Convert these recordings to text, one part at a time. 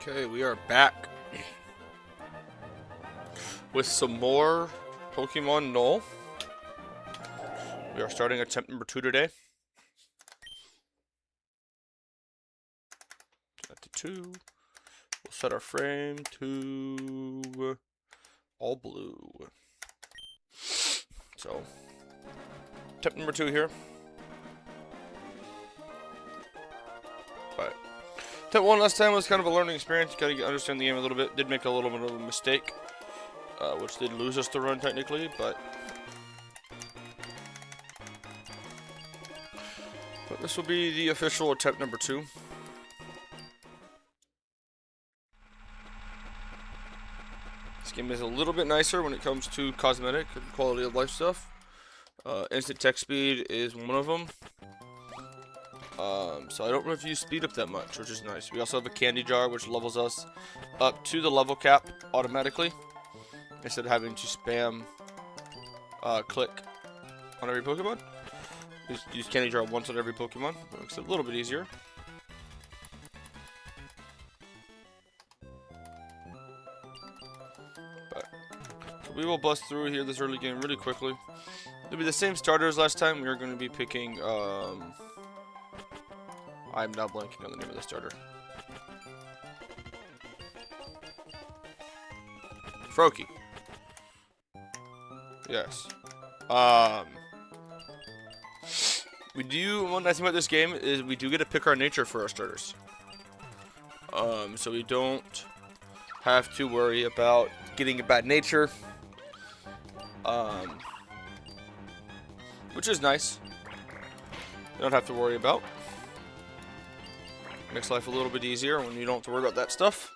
Okay, we are back with some more Pokemon Null. We are starting attempt number 2 today. Set to 2. We'll set our frame to all blue. So, attempt number 2 here. But attempt 1 last time was kind of a learning experience. You gotta understand the game a little bit. Did make a little bit of a mistake, which did lose us the run technically, but this will be the official attempt number 2. This game is a little bit nicer when it comes to cosmetic and quality of life stuff. Instant text speed is one of them. So I don't review speed up that much, which is nice. We also have a candy jar, which levels us up to the level cap automatically, instead of having to spam click on every Pokemon. Just use candy jar once on every Pokemon. It makes it a little bit easier. But, so we will bust through here this early game really quickly. It'll be the same starter as last time. We are going to be picking I'm now blanking on the name of the starter. Froakie. Yes. One nice thing about this game is we do get to pick our nature for our starters. So we don't have to worry about getting a bad nature. Which is nice. You don't have to worry about. Makes life a little bit easier when you don't have to worry about that stuff.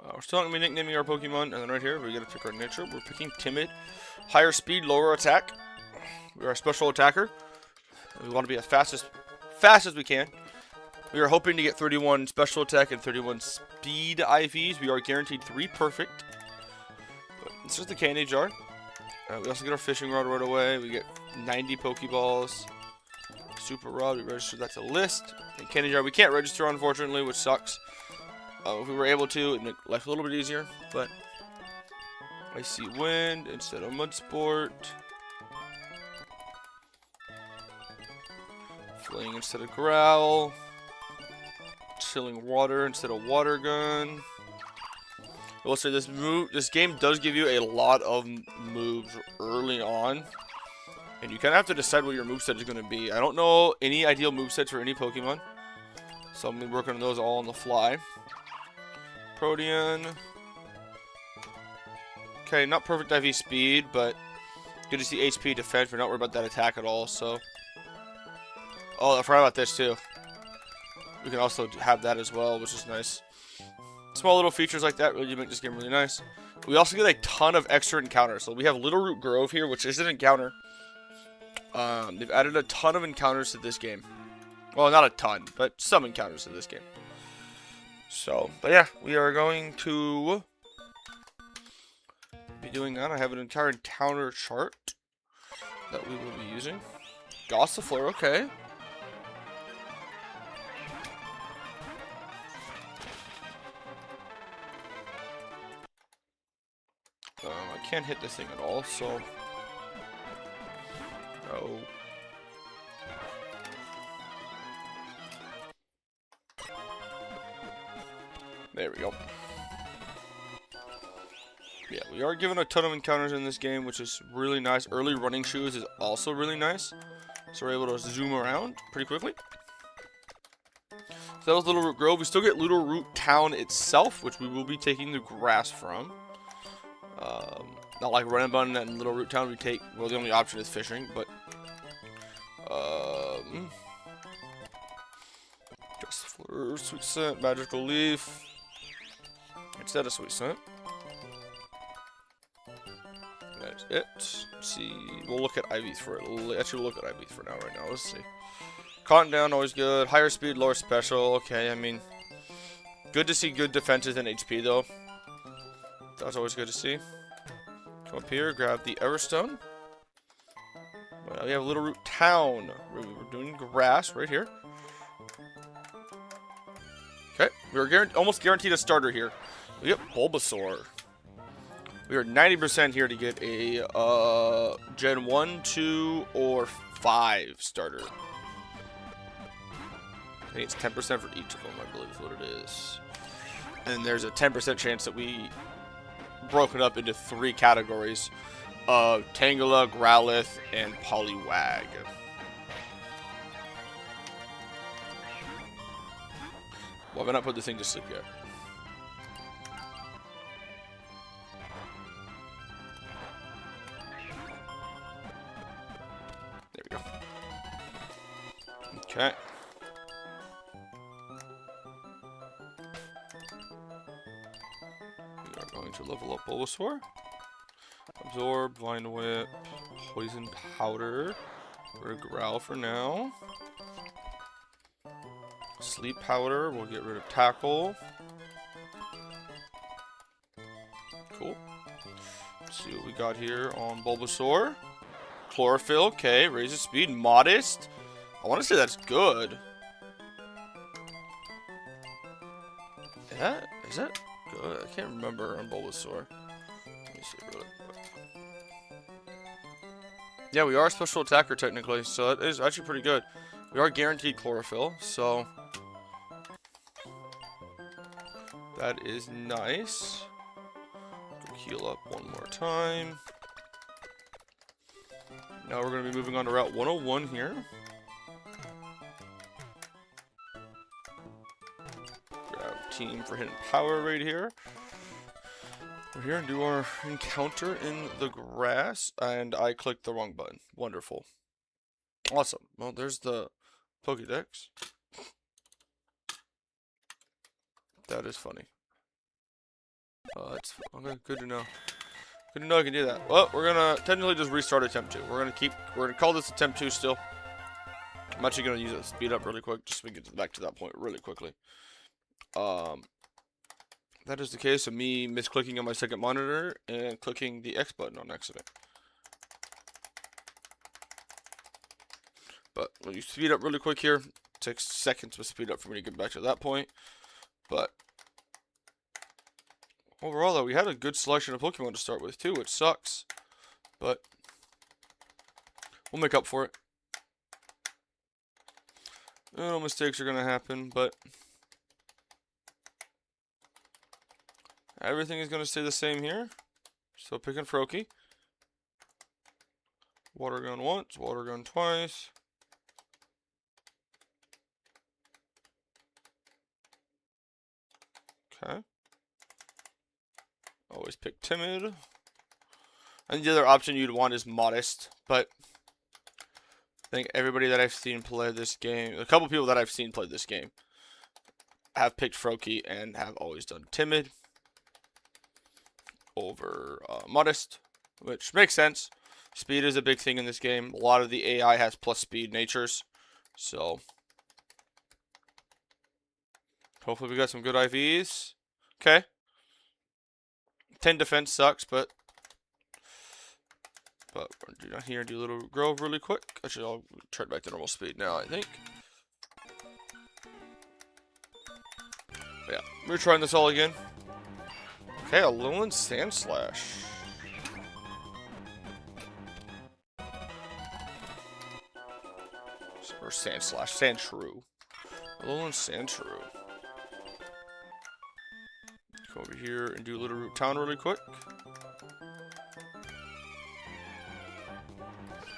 We're still going to be nicknaming our Pokemon, and then right here we got to pick our nature. We're picking Timid, higher speed, lower attack. We are a special attacker. We want to be as fast as we can. We are hoping to get 31 special attack and 31 speed IVs. We are guaranteed 3 perfect. But this is the candy jar. We also get our fishing rod right away. We get 90 Pokeballs. Super rod, we registered that to list. And candy jar, we can't register unfortunately, which sucks. If we were able to, it'd make life a little bit easier. But Icy Wind instead of Mud Sport. Fling instead of Growl. Chilling Water instead of Water Gun. I will say this game does give you a lot of moves early on, and you kind of have to decide what your moveset is going to be. I don't know any ideal movesets for any Pokemon, so I'm going to be working on those all on the fly. Protean. Okay, not perfect IV speed, but good to see HP defense. We're not worried about that attack at all, so. Oh, I forgot about this too. We can also have that as well, which is nice. Small little features like that really make this game really nice. We also get a ton of extra encounters. So we have Little Root Grove here, which is an encounter. They've added a ton of encounters to this game. Well, not a ton, but some encounters to this game. So, but yeah, we are going to be doing that. I have an entire encounter chart that we will be using. Gossifleur, okay. I can't hit this thing at all, so no. There we go. Yeah, we are given a ton of encounters in this game, which is really nice. Early running shoes is also really nice, so we're able to zoom around pretty quickly. So that was Little Root Grove. We still get Little Root Town itself, which we will be taking the grass from. Not like Renabun and Little Root Town, we take, well, the only option is fishing, but, Gossifleur, Sweet Scent, Magical Leaf, instead of Sweet Scent. That is it. Let's see, we'll look at IVs for it, actually we'll look at IVs for now, right now, let's see. Cotton Down, always good, higher speed, lower special, okay, I mean, good to see good defenses and HP, though. That's always good to see. Come up here, grab the Everstone. Well, we have Little Root Town. We're doing grass right here. Okay, we're almost guaranteed a starter here. We get Bulbasaur. We are 90% here to get a Gen 1, 2, or 5 starter. I think it's 10% for each of them, I believe is what it is. And there's a 10% chance that we broke it up into 3 categories of Tangela, Growlithe, and Poliwag. Well, I've not put this thing to sleep yet. There we go. Okay. We are going to level up Bulbasaur. Absorb, Vine Whip, Poison Powder. We're gonna Growl for now. Sleep Powder, we'll get rid of Tackle. Cool. Let's see what we got here on Bulbasaur. Chlorophyll, okay, raises speed, modest. I want to say that's good. Is that good? I can't remember on Bulbasaur. Let me see really quick. Yeah, we are a special attacker technically, so that is actually pretty good. We are guaranteed Chlorophyll, so that is nice. Go heal up one more time. Now we're going to be moving on to Route 101 here. Grab team for Hidden Power right here. We're here and do our encounter in the grass, and I clicked the wrong button. Wonderful. Awesome. Well, there's the Pokédex. That is funny. That's okay. Good to know. Good to know I can do that. Well, we're gonna technically just restart attempt 2. We're gonna call this attempt 2 still. I'm actually gonna use it to speed up really quick, just so we can get back to that point really quickly. That is the case of me misclicking on my second monitor and clicking the X button on accident. But when you speed up really quick here, it takes seconds to speed up for me to get back to that point. But overall, though, we had a good selection of Pokemon to start with, too, which sucks. But we'll make up for it. Little mistakes are going to happen, but everything is going to stay the same here. So picking Froakie. Water Gun once, Water Gun twice. Okay. Always pick Timid. And the other option you'd want is Modest, but I think everybody that I've seen play this game, a couple people that I've seen play this game, have picked Froakie and have always done Timid over Modest, which makes sense. Speed is a big thing in this game. A lot of the AI has plus speed natures, so hopefully we got some good IVs. Okay. 10 defense sucks, but we're going to do down here and do a little Grove really quick. Actually, I'll turn back to normal speed now, I think. But yeah, we're trying this all again. Okay, a Alolan Sandslash. Or Sandslash, Sandshrew. Alolan Sandshrew. Go over here and do Little Root Town really quick.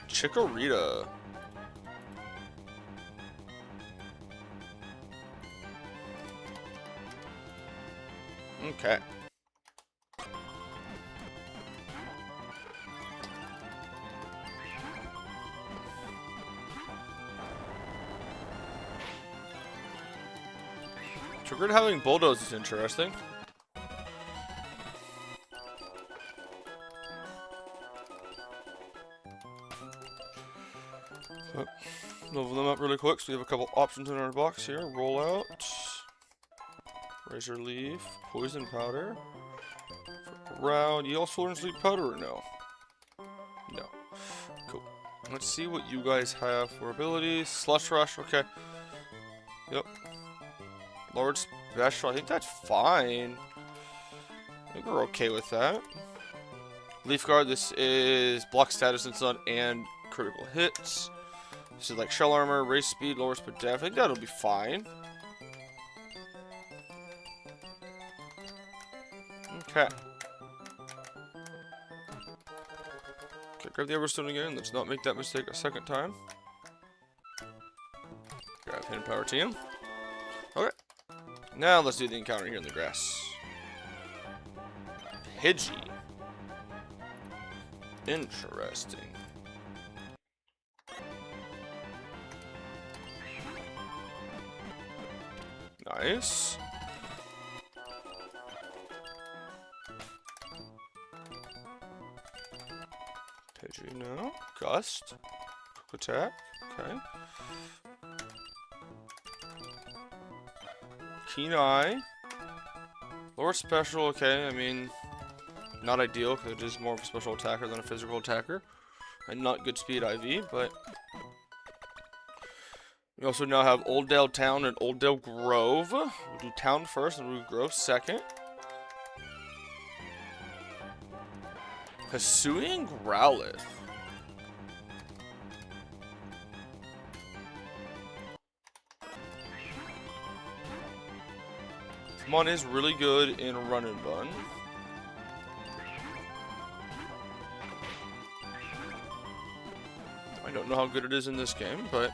Chikorita. Okay. Triggered having Bulldoze is interesting. Level them up really quick, so we have a couple options in our box here. Roll out, Razor Leaf, Poison Powder, Ground. You also learn Sleep Powder or no? No. Cool. Let's see what you guys have for abilities. Slush Rush, okay. Yep. Lord Special, I think that's fine. I think we're okay with that. Leaf Guard, this is block status and stun and critical hits. This is like shell armor, race speed, lower speed def. I think that'll be fine. Okay. Okay, grab the Everstone again. Let's not make that mistake a second time. Grab Hidden Power Team. Okay. Now let's do the encounter here in the grass. Pidgey. Interesting. Nice. Pidgey now. Gust. Quick attack. Okay. Keen Eye. Lower special, okay, I mean, not ideal because it is more of a special attacker than a physical attacker. And not good speed IV, but we also now have Oldale Town and Oldale Grove. We'll do Town first and we'll do Grove second. Hisui and Growlithe. Mon is really good in Run and Bun. I don't know how good it is in this game, but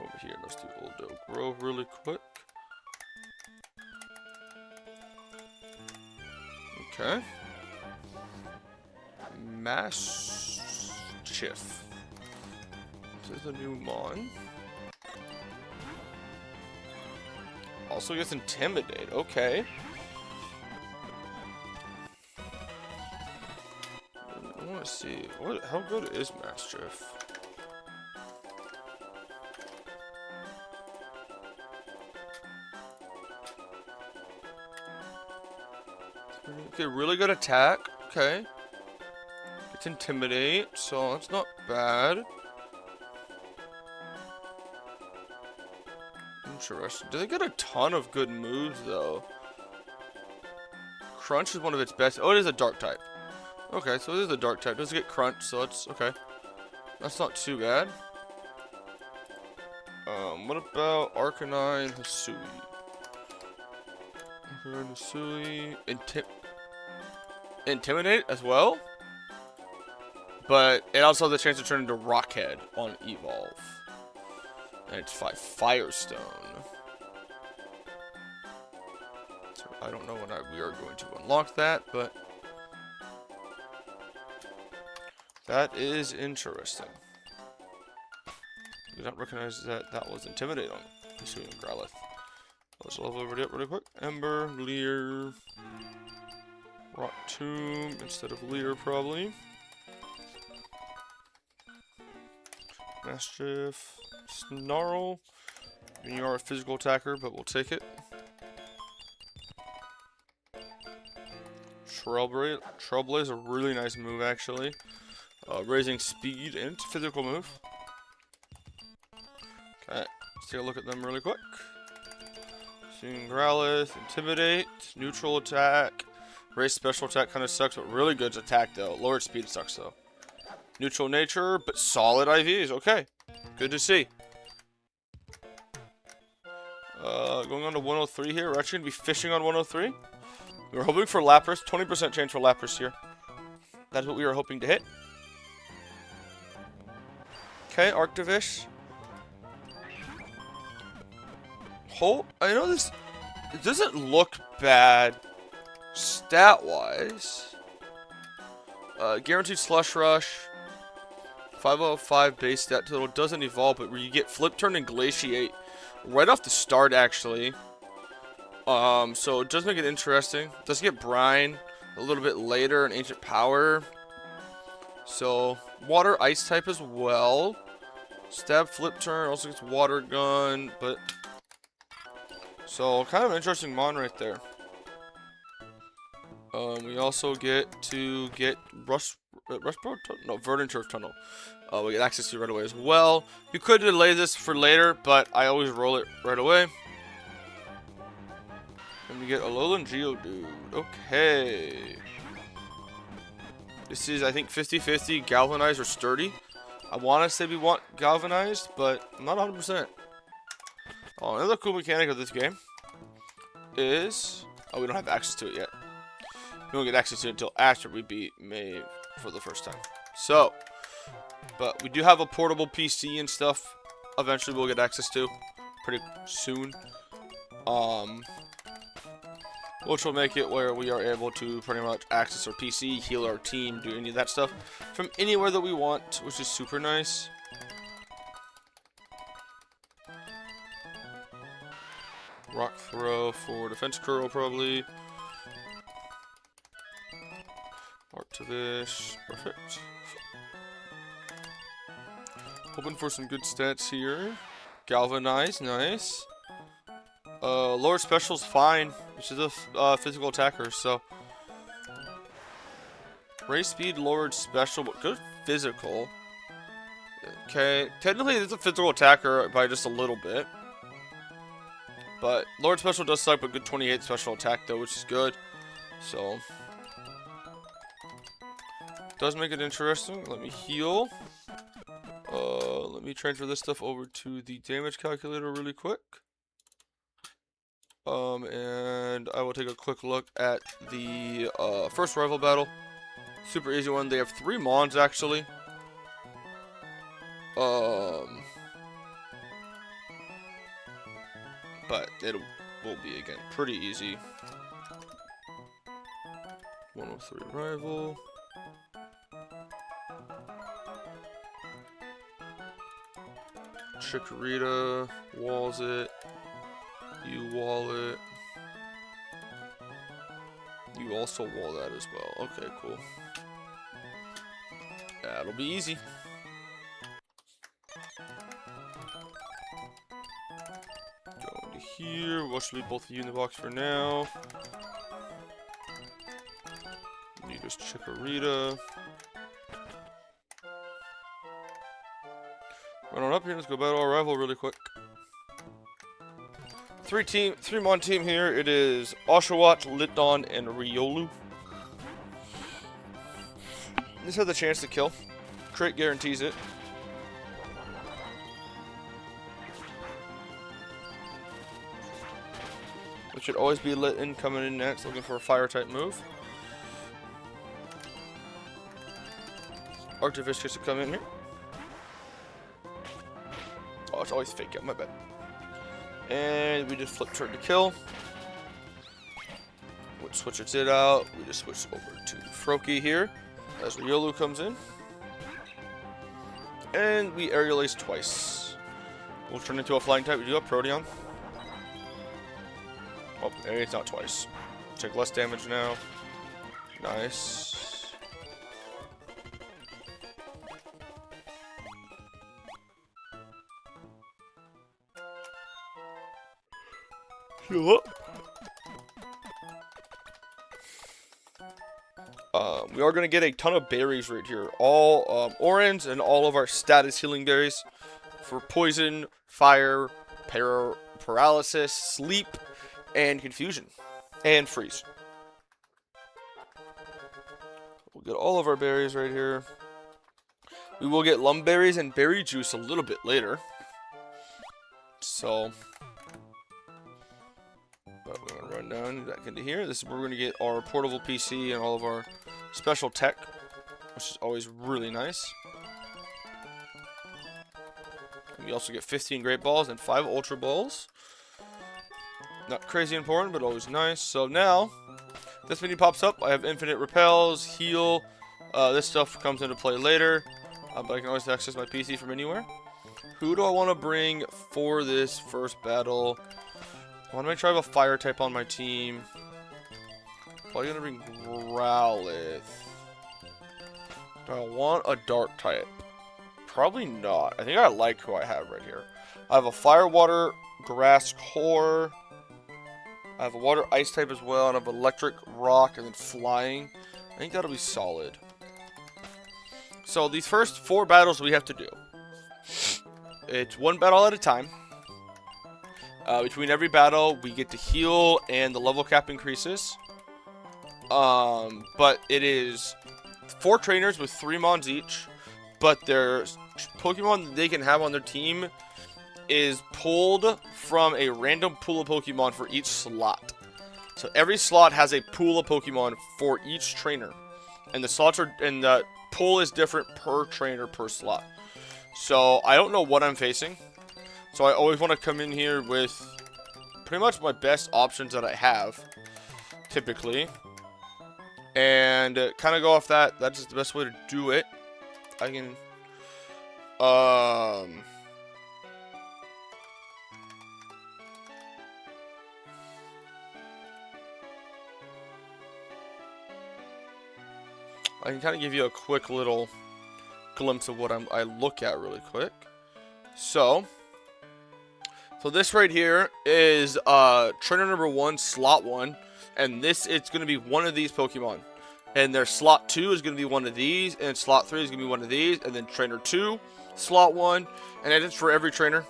over here, let's do Old Oak Grove really quick. Okay. Mischief. This is a new Mon. Also gets Intimidate. Okay. I want to see how good is Mischief. Okay, really good attack. Okay. It's Intimidate, so that's not bad. Interesting. Do they get a ton of good moves, though? Crunch is one of its best. Oh, it is a Dark type. Okay, so it is a Dark type. It doesn't get Crunch, so that's okay. That's not too bad. What about Arcanine Hisui? Arcanine Hisui. Intimidate as well? But it also has the chance to turn into Rockhead on Evolve. And it's 5 Firestone. So I don't know when we are going to unlock that, but that is interesting. You don't recognize that that was Intimidate on Hisui and Growlithe. Let's level over it really quick. Ember, Leer, Rock Tomb instead of Leer probably. Mischief, Snarl. I mean, you are a physical attacker, but we'll take it. Trailblaze is a really nice move, actually. Raising speed and it's a physical move. Okay, let's take a look at them really quick. Seeing Growlithe, Intimidate, neutral attack. Raise special attack kind of sucks, but really good attack though. Lowered speed sucks though. Neutral nature, but solid IVs. Okay, good to see. Going on to 103 here. We're actually going to be fishing on 103. We were hoping for Lapras. 20% chance for Lapras here. That's what we were hoping to hit. Okay, Arctivish. I know this. It doesn't look bad stat-wise. Guaranteed Slush Rush. 505 base stat total. Doesn't evolve, but where you get Flip Turn and Glaciate right off the start, actually. So it does make it interesting. It does get Brine a little bit later and Ancient Power. So, Water Ice type as well. Stab Flip Turn also gets Water Gun, but so kind of an interesting mon right there. We also get to get Verdant Turf Tunnel. We get access to right away as well. You could delay this for later, but I always roll it right away. And we get Alolan Geodude. Okay. This is, I think, 50-50 Galvanized or Sturdy. I want to say we want Galvanized, but I'm not 100%. Oh, another cool mechanic of this game is... Oh, we don't have access to it yet. We don't get access to it until after we beat May for the first time. So, but we do have a portable PC and stuff. Eventually, we'll get access to pretty soon. Which will make it where we are able to pretty much access our PC, heal our team, do any of that stuff from anywhere that we want, which is super nice. Rock throw for defense curl, probably. Artivish, perfect. Hoping for some good stats here. Galvanize, nice. Lower special's fine, which is a physical attacker, so. Race speed, lowered special, but good physical. Okay, technically it's a physical attacker by just a little bit. But lowered special does suck, but good 28 special attack though, which is good. So. Does make it interesting. Let me heal. Let me transfer this stuff over to the damage calculator really quick. And I will take a quick look at the first rival battle. Super easy one. They have 3 Mons actually. But it will be again pretty easy. 103 rival. Chikorita walls it. You wall it. You also wall that as well. Okay, cool. That'll be easy. Go into here. We'll just leave both of you in the box for now. Need this Chikorita. Run on up here. Let's go battle our rival really quick. 3-mon team here. It is Oshawott, Litdon, and Riolu. This has the chance to kill. Crit guarantees it. It should always be Litdon coming in next, looking for a fire type move. Artivish gets to come in here. Oh, it's always fake out, my bad. And we just flip turn to kill. Which switches it out. We just switch over to Froakie here as Riolu comes in. And we aerial ace twice. We'll turn into a flying type. We do have Proteon. Oh, it's not twice. Take less damage now. Nice. Heal up. We are going to get a ton of berries right here. All orange and all of our status healing berries for poison, fire, paralysis, sleep, and confusion. And freeze. We'll get all of our berries right here. We will get lumberries and berry juice a little bit later. So... But we're going to run down back into here. This is where we're going to get our portable PC and all of our special tech, which is always really nice. And we also get 15 Great Balls and 5 Ultra Balls. Not crazy important, but always nice. So now, this menu pops up. I have infinite repels, heal. This stuff comes into play later. But I can always access my PC from anywhere. Who do I want to bring for this first battle? I want to make sure I have a fire type on my team. Probably gonna bring Growlithe. Do I want a dark type? Probably not. I think I like who I have right here. I have a fire, water, grass core. I have a water ice type as well, and I have electric, rock, and then flying. I think that'll be solid. So these first 4 battles we have to do. It's 1 battle at a time. Between every battle, we get to heal, and the level cap increases. But it is 4 trainers with 3 mons each. But their Pokemon that they can have on their team is pulled from a random pool of Pokemon for each slot. So every slot has a pool of Pokemon for each trainer. And the slots are, and the pool is different per trainer per slot. So I don't know what I'm facing. So I always want to come in here with pretty much my best options that I have, typically. And kind of go off that. That's just the best way to do it. I can... I can kind of give you a quick little glimpse of what I look at really quick. So this right here is trainer number 1, slot 1, and it's going to be one of these Pokemon. And their slot 2 is going to be one of these, and slot 3 is going to be one of these, and then trainer 2, slot 1, and it's for every trainer.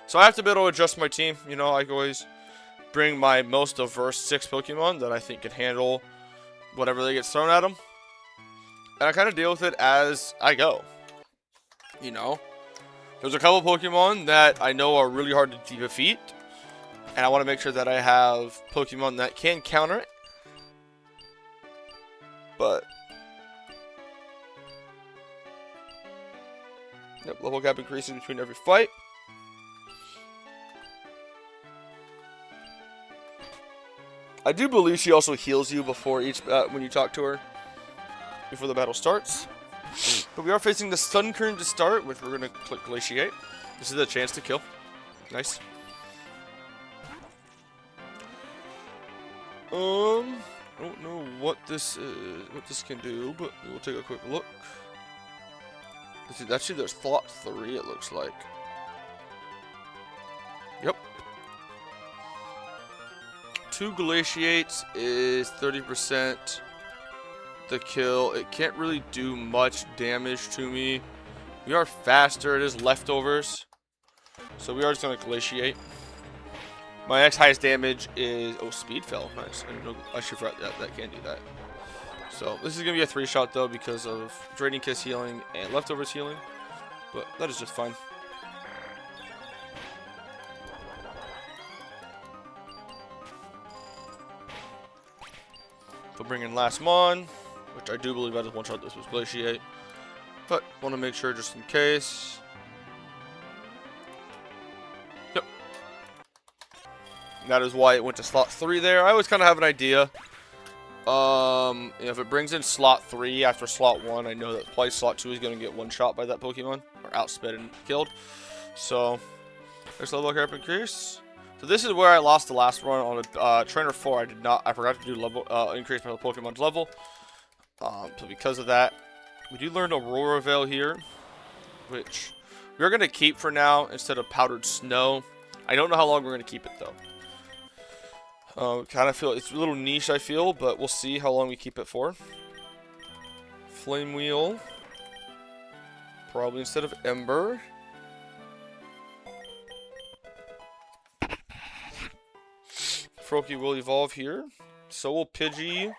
So I have to be able to adjust my team. You know, I can always bring my most diverse 6 Pokemon that I think can handle whatever they get thrown at them. And I kind of deal with it as I go. You know, there's a couple Pokemon that I know are really hard to defeat, and I want to make sure that I have Pokemon that can counter it. But yep, level cap increases between every fight. I do believe she also heals you before each when you talk to her before the battle starts. But we are facing the Sun Current to start, which we're going to click Glaciate. This is a chance to kill. Nice. I don't know what this is, what this can do, but we'll take a quick look. Actually, there's Thought 3, it looks like. Yep. 2 Glaciates is 30%. The kill. It can't really do much damage to me. We are faster. It is leftovers. So we are just going to Glaciate. My next highest damage is... Oh, Speed fell. Nice. I should forget that can't do that. So this is going to be a 3-shot though because of Draining Kiss healing and leftovers healing. But that is just fine. So bring in last Mon, which I do believe I just one-shot this was Glaciate. But want to make sure just in case. Yep. And that is why it went to slot 3 there. I always kind of have an idea. If it brings in slot 3 after slot 1, I know that probably slot 2 is going to get one-shot by that Pokemon. Or outsped and killed. So, there's level cap increase. So this is where I lost the last run on a trainer 4. I forgot to do level increase my Pokemon's level. So because of that, we do learn Aurora Veil here, which we're gonna keep for now instead of Powdered Snow. I don't know how long we're gonna keep it though. Kind of feel it's a little niche, I feel, but we'll see how long we keep it for. Flame Wheel, probably instead of Ember. Froakie will evolve here. So will Pidgey.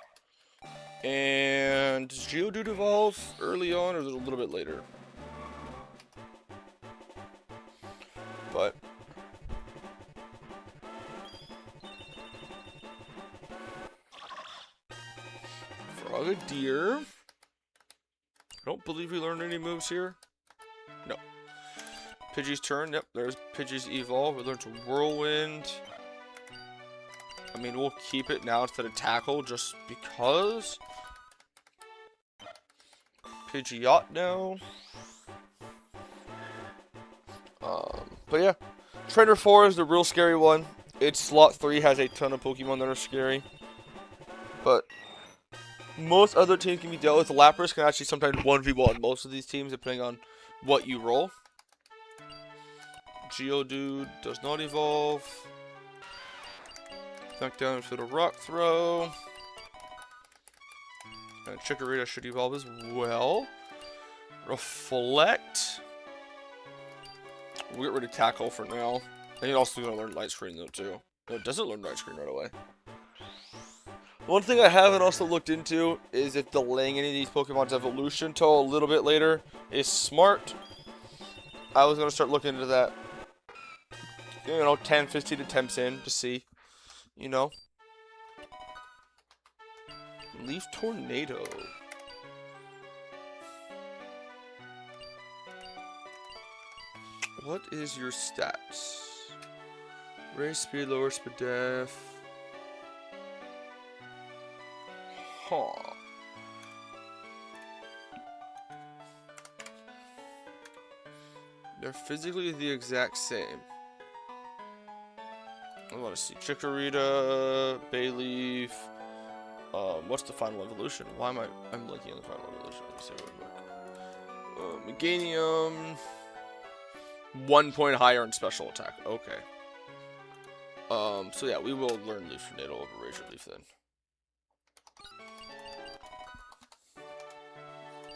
And does Geodude evolve early on or a little bit later? But Frogadier. I don't believe we learned any moves here. No. Pidgey's turn. Yep, there's Pidgey's evolve. We learned to Whirlwind. I mean, we'll keep it now instead of Tackle just because. Pidgeot now. But yeah, Trainer 4 is the real scary one. Its slot 3 has a ton of Pokemon that are scary. But most other teams can be dealt with. Lapras can actually sometimes 1v1 most of these teams depending on what you roll. Geodude does not evolve. Smackdown for the rock throw. And Chikorita should evolve as well. Reflect. We'll get rid of Tackle for now. I think it's also going to learn Light Screen though too. No, it doesn't learn Light Screen right away. One thing I haven't also looked into is if delaying any of these Pokemon's evolution till a little bit later is smart. I was going to start looking into that. You know, 10, 15 attempts in to see. You know. Leaf Tornado. What is your stats? Raise speed, lower speed def. Huh. They're physically the exact same. I want to see Chikorita, Bayleaf. What's the final evolution? Why am I'm looking at the final evolution? Let's see real quick. Meganium. 1 point higher in special attack. Okay. So yeah, we will learn Leaf Tornado over Razor Leaf then.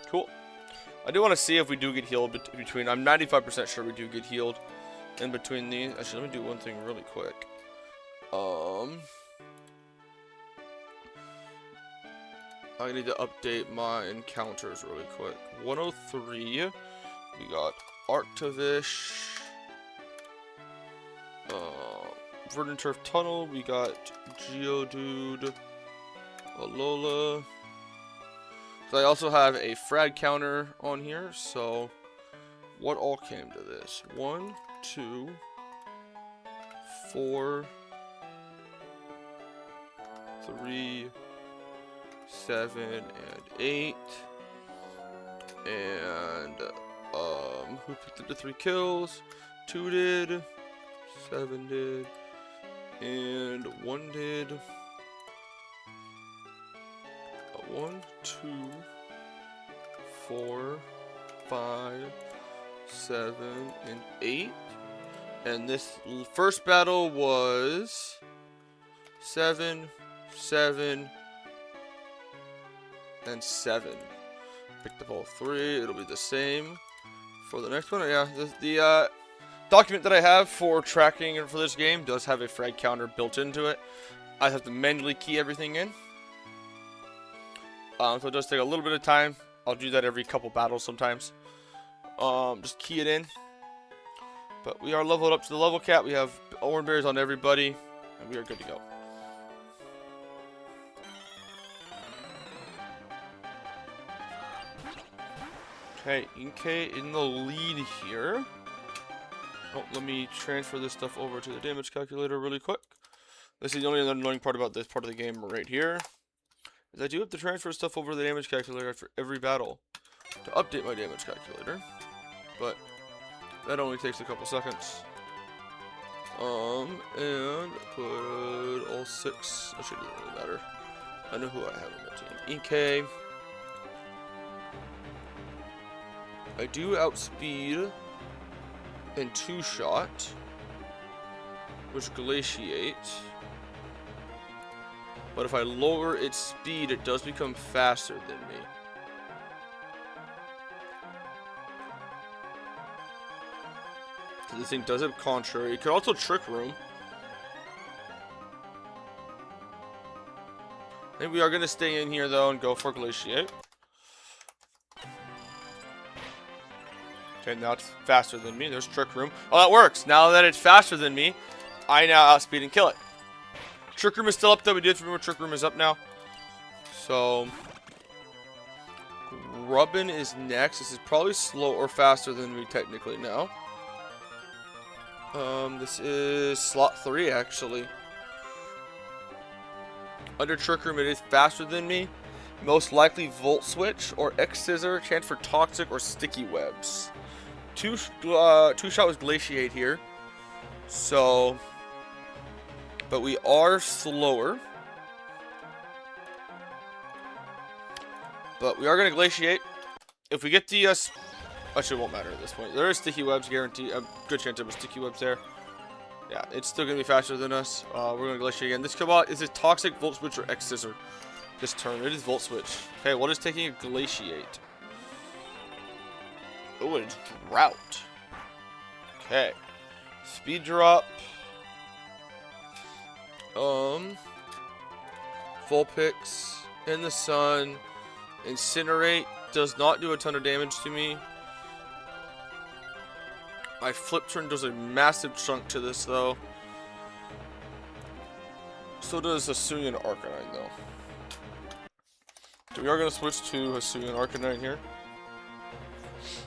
Cool. I do want to see if we do get healed between. I'm 95% sure we do get healed in between these. Actually, let me do one thing really quick. I need to update my encounters really quick. 103. We got Arctovish. Verdant Turf Tunnel. We got Geodude. Alola. So I also have a frag counter on here. So what all came to this? 1, 2, 4, 3, 7, and 8. And who picked up the 3 kills? 2 did, 7 did, and 1 did. 1, 2, 4, 5, 7, and 8. And this first battle was 7, 7, and 7. Picked up all 3. It'll be the same for the next one. Yeah, the document that I have for tracking for this game does have a frag counter built into it. I have to manually key everything in. So it does take a little bit of time. I'll do that every couple battles sometimes. Just key it in. But we are leveled up to the level cap. We have orange berries on everybody, and we are good to go. Okay, Inkay in the lead here. Oh, let me transfer this stuff over to the damage calculator really quick. This is the only annoying part about this part of the game right here. Is I do have to transfer stuff over to the damage calculator for every battle to update my damage calculator. But that only takes a couple seconds. And put all 6. Actually, it doesn't really matter. I know who I have on the team. Inkay. I do outspeed and 2-shot, which glaciate. But if I lower its speed, it does become faster than me. So this thing does have contrary. It could also Trick Room. I think we are going to stay in here though and go for Glaciate. Okay, now it's faster than me. There's Trick Room. Oh, that works. Now that it's faster than me, I now outspeed and kill it. Trick Room is still up though. We did remember Trick Room is up now. So Grubbin is next. This is probably slow or faster than me technically now. This is slot 3 actually. Under Trick Room, it is faster than me. Most likely Volt Switch or X Scissor. Chance for Toxic or Sticky Webs. Two-shot was Glaciate here. So, but we are slower. But we are going to Glaciate. If we get the actually, it won't matter at this point. There is Sticky Webs guaranteed. A good chance there was Sticky Webs there. Yeah, it's still gonna be faster than us. We're gonna glaciate again. This Cobalt is a toxic Volt Switch or X Scissor. This turn, it is Volt Switch. Okay, what is taking a glaciate? Oh, it's Drought. Okay, speed drop. Vulpix in the sun. Incinerate does not do a ton of damage to me. My flip turn does a massive chunk to this though. So does Hisuian Arcanine though. So we are going to switch to Hisuian Arcanine here.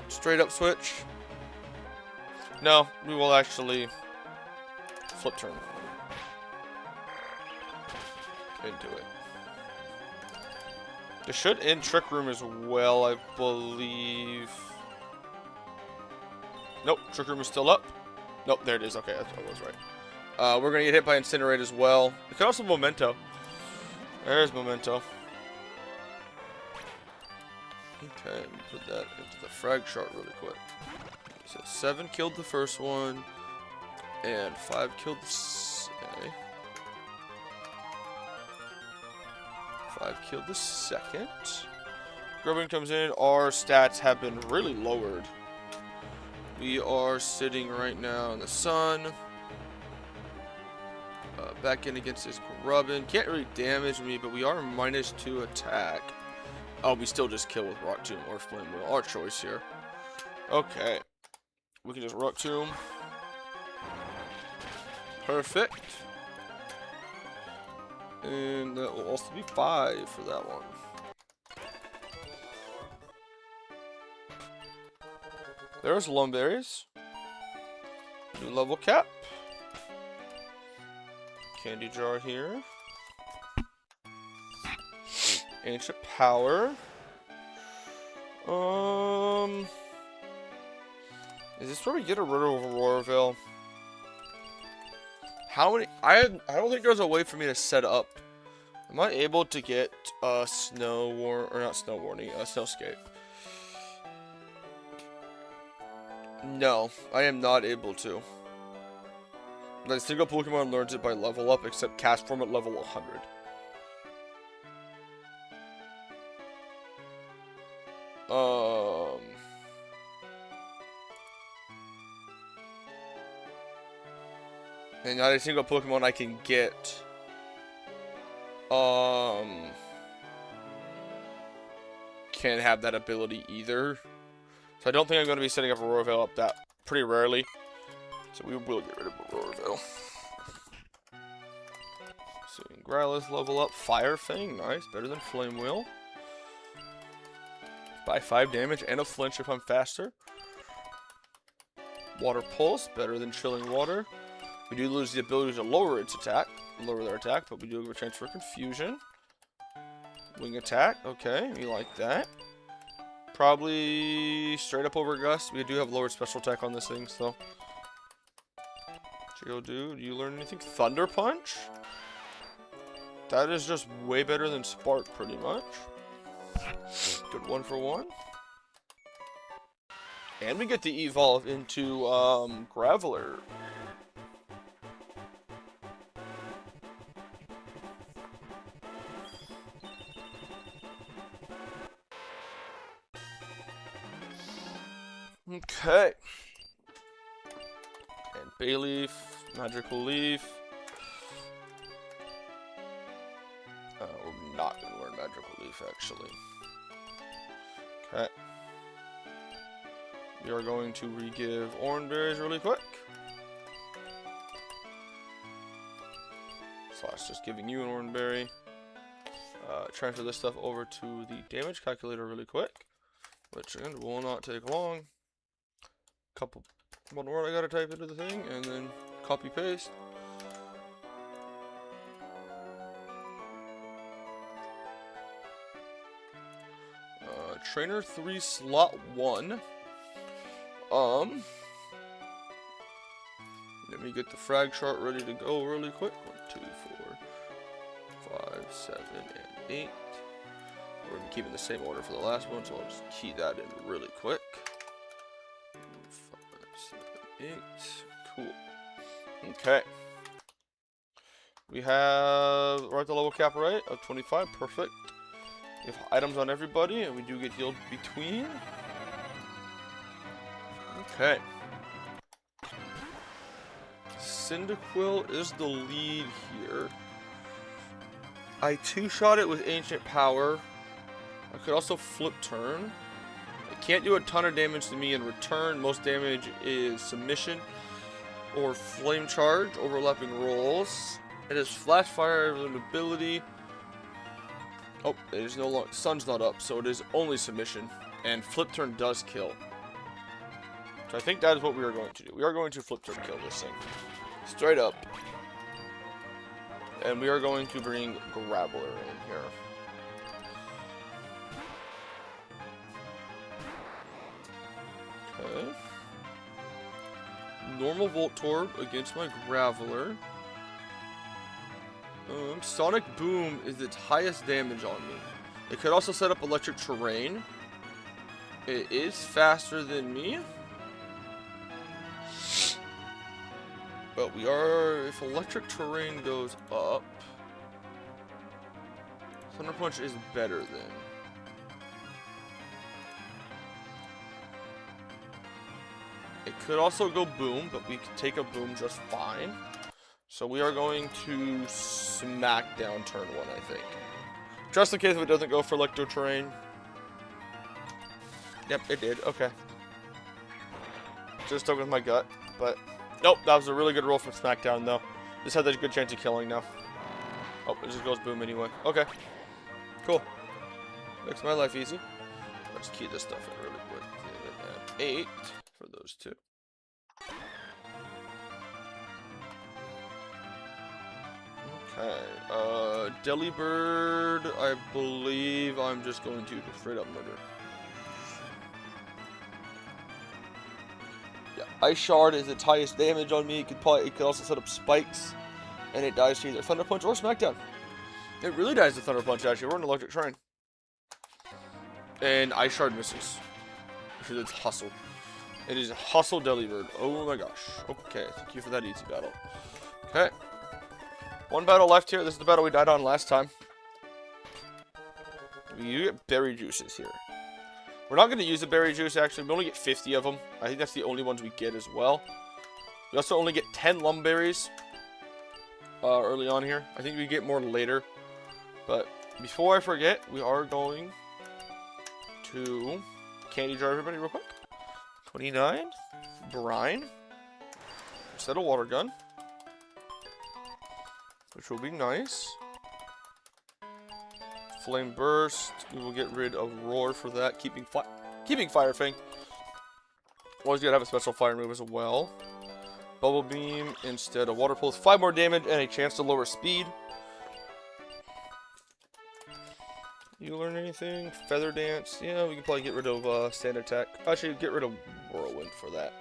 Straight up switch. No, we will actually flip turn into it. This should end Trick Room as well, I believe. Nope, Trick Room is still up. Nope, there it is. Okay, I was right. We're going to get hit by Incinerate as well. We can also Memento. There's Memento. Okay, put that into the frag chart really quick. So 7 killed the first one, and 5 killed the 5 killed the second. Grubbin comes in. Our stats have been really lowered. We are sitting right now in the sun. Back in against this Grubbin. Can't really damage me, but we are -2 attack. Oh, we still just kill with Rock Tomb or Flame Wheel. Our choice here. Okay. We can just Rock Tomb. Perfect. And that will also be 5 for that one. There's Lumberries. New level cap. Candy jar here. Ancient Power. Is this where we get rid of Auroraville? How many? I don't think there's a way for me to set up. Am I able to get Snowscape? No, I am not able to. The single Pokemon learns it by level up, except Cast Form at level 100. And not a single Pokemon I can get. Can't have that ability either. So I don't think I'm going to be setting up Auroraville up that pretty rarely. So we will get rid of Auroraville. So Growlithe level up. Fire Fang, nice. Better than Flame Wheel. By 5 damage and a flinch if I'm faster. Water Pulse, better than Chilling Water. We do lose the ability to lower their attack, but we do have a chance for Confusion. Wing Attack, okay, we like that. Probably straight up over Gust. We do have lowered special attack on this thing, so. Geodude, do you learn anything? Thunder Punch? That is just way better than Spark, pretty much. Good 1-for-1. And we get to evolve into Graveler. Okay. And Bayleaf, Magical Leaf. We're not going to learn Magical Leaf, actually. Okay. We are going to re-give Oranberries really quick. Slash just giving you an Oranberry. Transfer this stuff over to the damage calculator really quick. Which will not take long. One word I gotta type into the thing, and then copy paste. Trainer 3 slot 1. Let me get the frag chart ready to go really quick. 1, 2, 4, 5, 7, and 8. We're gonna be keeping the same order for the last one, so I'll just key that in really quick. 5, 7, 8. Cool. Okay. We have, we're at the level cap, right? Of 25. Perfect. We have items on everybody, and we do get healed between. Okay. Cyndaquil is the lead here. I two-shot it with Ancient Power. I could also flip turn. It can't do a ton of damage to me in return. Most damage is submission or flame charge, overlapping rolls. It has flash fire ability. Oh, it is no longer, sun's not up, so it is only submission. And flip turn does kill. So I think that is what we are going to do. We are going to flip turn kill this thing. Straight up. And we are going to bring Graveler in here. Okay. Normal Voltorb against my Graveler. Sonic Boom is its highest damage on me. It could also set up Electric Terrain. It is faster than me. But we are, if Electric Terrain goes up, Thunder Punch is better than. It could also go Boom, but we could take a Boom just fine. So we are going to smack down turn 1, I think. Just in case if it doesn't go for Electro Terrain. Yep, it did. Okay. Just stuck with my gut, but nope, that was a really good roll from Smackdown, though. This had a good chance of killing now. Oh, it just goes Boom anyway. Okay. Cool. Makes my life easy. Let's key this stuff in really quick. 8 for those two. Okay, Delibird, I believe I'm just going to straight up murder. Yeah, Ice Shard is its highest damage on me. It could also set up spikes, and it dies to either Thunder Punch or Smackdown. It really dies to Thunder Punch, actually. We're in Electric Terrain. And Ice Shard misses. Because it's Hustle. It is Hustle Delibird. Oh my gosh. Okay, thank you for that easy battle. Okay. One battle left here. This is the battle we died on last time. We get berry juices here. We're not going to use the berry juice, actually. We only get 50 of them. I think that's the only ones we get as well. We also only get 10 lumberries early on here. I think we get more later. But before I forget, we are going to candy jar everybody real quick. 29. Brine. Instead of water gun. Which will be nice. Flame Burst. We will get rid of Roar for that. Keeping Fire Fang. Always gotta have a special fire move as well. Bubble Beam instead of Water Pulse. 5 more damage and a chance to lower speed. You learn anything? Feather Dance. Yeah, we can probably get rid of Stand Attack. Actually, get rid of Whirlwind for that.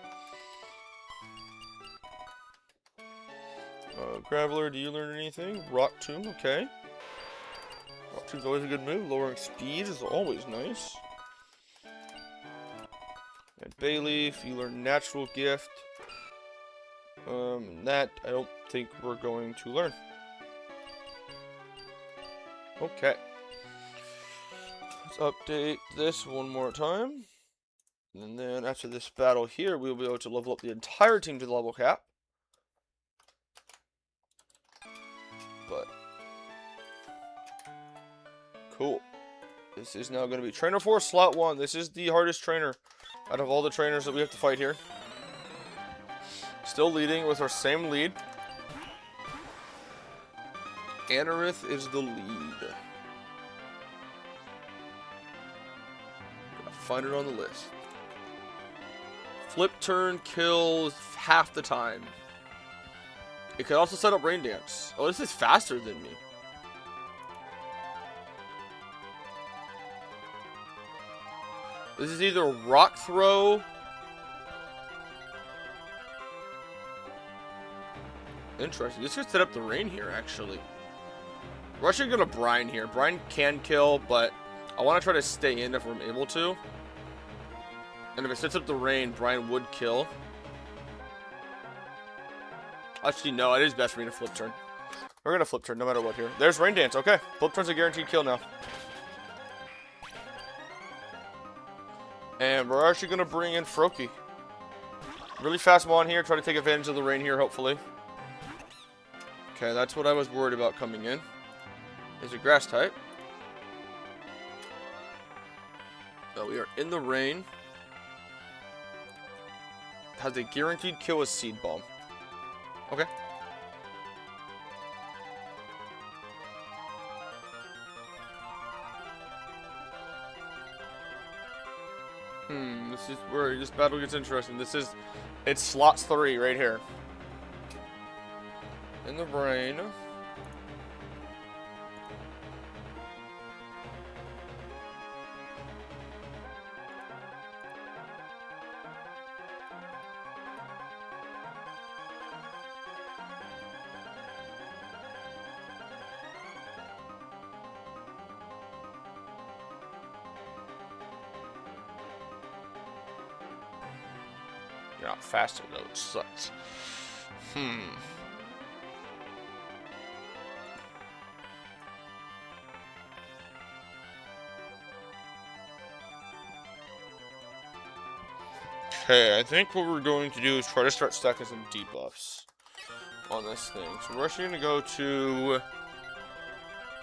Graveler, do you learn anything? Rock Tomb, okay. Rock Tomb's always a good move. Lowering speed is always nice. And Bayleaf, you learn Natural Gift. That I don't think we're going to learn. Okay. Let's update this one more time. And then after this battle here, we'll be able to level up the entire team to the level cap. But cool. This is now going to be Trainer 4, Slot 1. This is the hardest trainer out of all the trainers that we have to fight here. Still leading with our same lead. Anorith is the lead. Gotta find it on the list. Flip turn kills half the time. It could also set up Rain Dance. Oh, this is faster than me. This is either Rock Throw. Interesting. This could set up the rain here, actually. We're actually going to Brine here. Brine can kill, but I want to try to stay in if we're able to. And if it sets up the rain, Brine would kill. Actually, no, it is best for me to flip turn. We're gonna flip turn no matter what here. There's Rain Dance. Okay, flip turn's a guaranteed kill now. And we're actually gonna bring in Froakie. Really fast one here. Try to take advantage of the rain here, hopefully. Okay, that's what I was worried about coming in. Is a grass type. So we are in the rain. Has a guaranteed kill with Seed Bomb. Okay. This is where this battle gets interesting. It's slots 3 right here. In the rain. You're not faster though, it sucks. Okay, I think what we're going to do is try to start stacking some debuffs on this thing. So we're actually going to go to...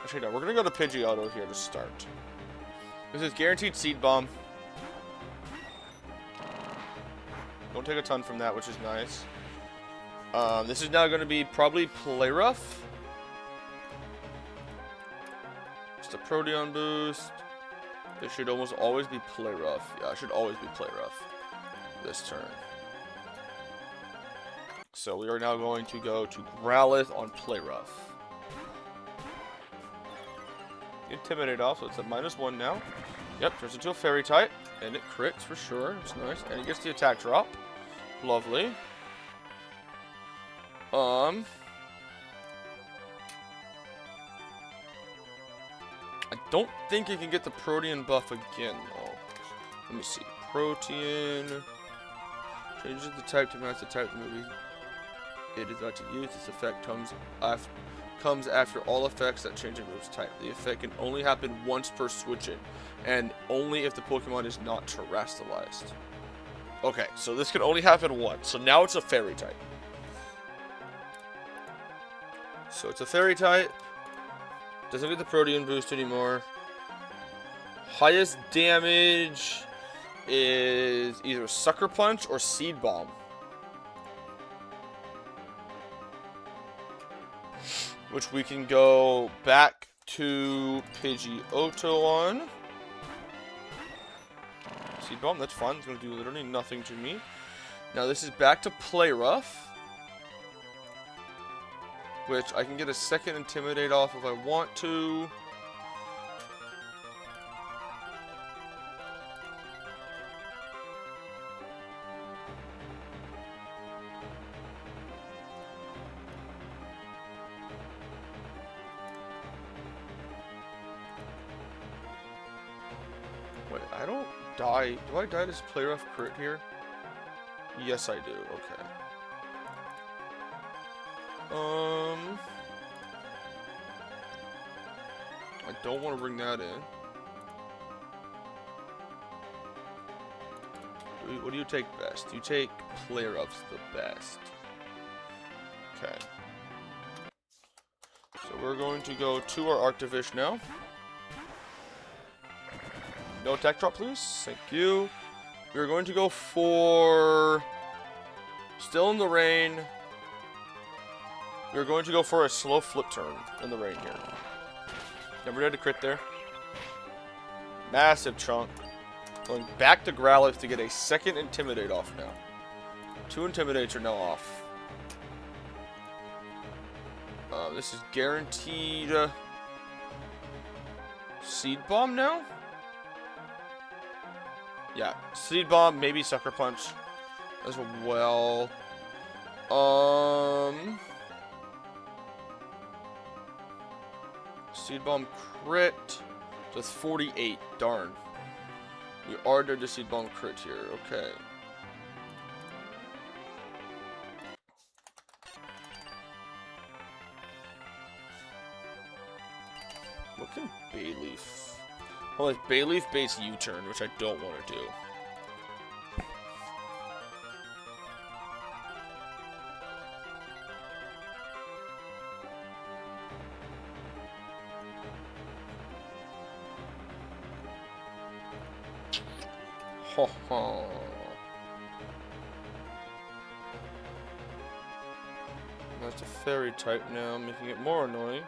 Actually, no, we're going to go to Pidgeotto here to start. This is guaranteed Seed Bomb. Don't take a ton from that, which is nice. This is now going to be probably Play Rough. Just a Proteon boost. It should almost always be Play Rough. Yeah, it should always be Play Rough this turn. So we are now going to go to Growlithe on Play Rough. Intimidate off, so it's at -1 now. Yep, turns into a Fairy type, and it crits for sure. It's nice, and it gets the attack drop. Lovely. I don't think it can get the Protean buff again, though. Let me see. Protean changes the type to match the type of the movie it is about to use. This effect comes after all effects that change a move's type. The effect can only happen once per switch-in, and only if the Pokemon is not terrestrialized. Okay, so this can only happen once. So now it's a Fairy type. So it's a Fairy type. Doesn't get the Protean boost anymore. Highest damage is either Sucker Punch or Seed Bomb. Which we can go back to Pidgeotto on. Seed Bomb, that's fun. It's going to do literally nothing to me. Now this is back to Play Rough. Which I can get a second Intimidate off if I want to. Wait, I don't die. Do I die to Play Rough crit here? Yes, I do. Okay. I don't want to bring that in. What do you take best? You take Play Rough's the best. Okay. So we're going to go to our Arctivish now. No attack drop, please. Thank you. We're going to go for... Still in the rain. We're going to go for a slow flip turn in the rain here. Never had to crit there. Massive chunk. Going back to Growlithe to get a second Intimidate off now. 2 Intimidates are now off. This is guaranteed Seed Bomb now? Yeah, Seed Bomb, maybe Sucker Punch as well. Seed Bomb crit. That's 48. Darn. We are there to Seed Bomb crit here. Okay. can Bayleaf. Well, like Bayleaf base U-turn, which I don't want to do. Ho ho. That's a fairy type now, making it more annoying.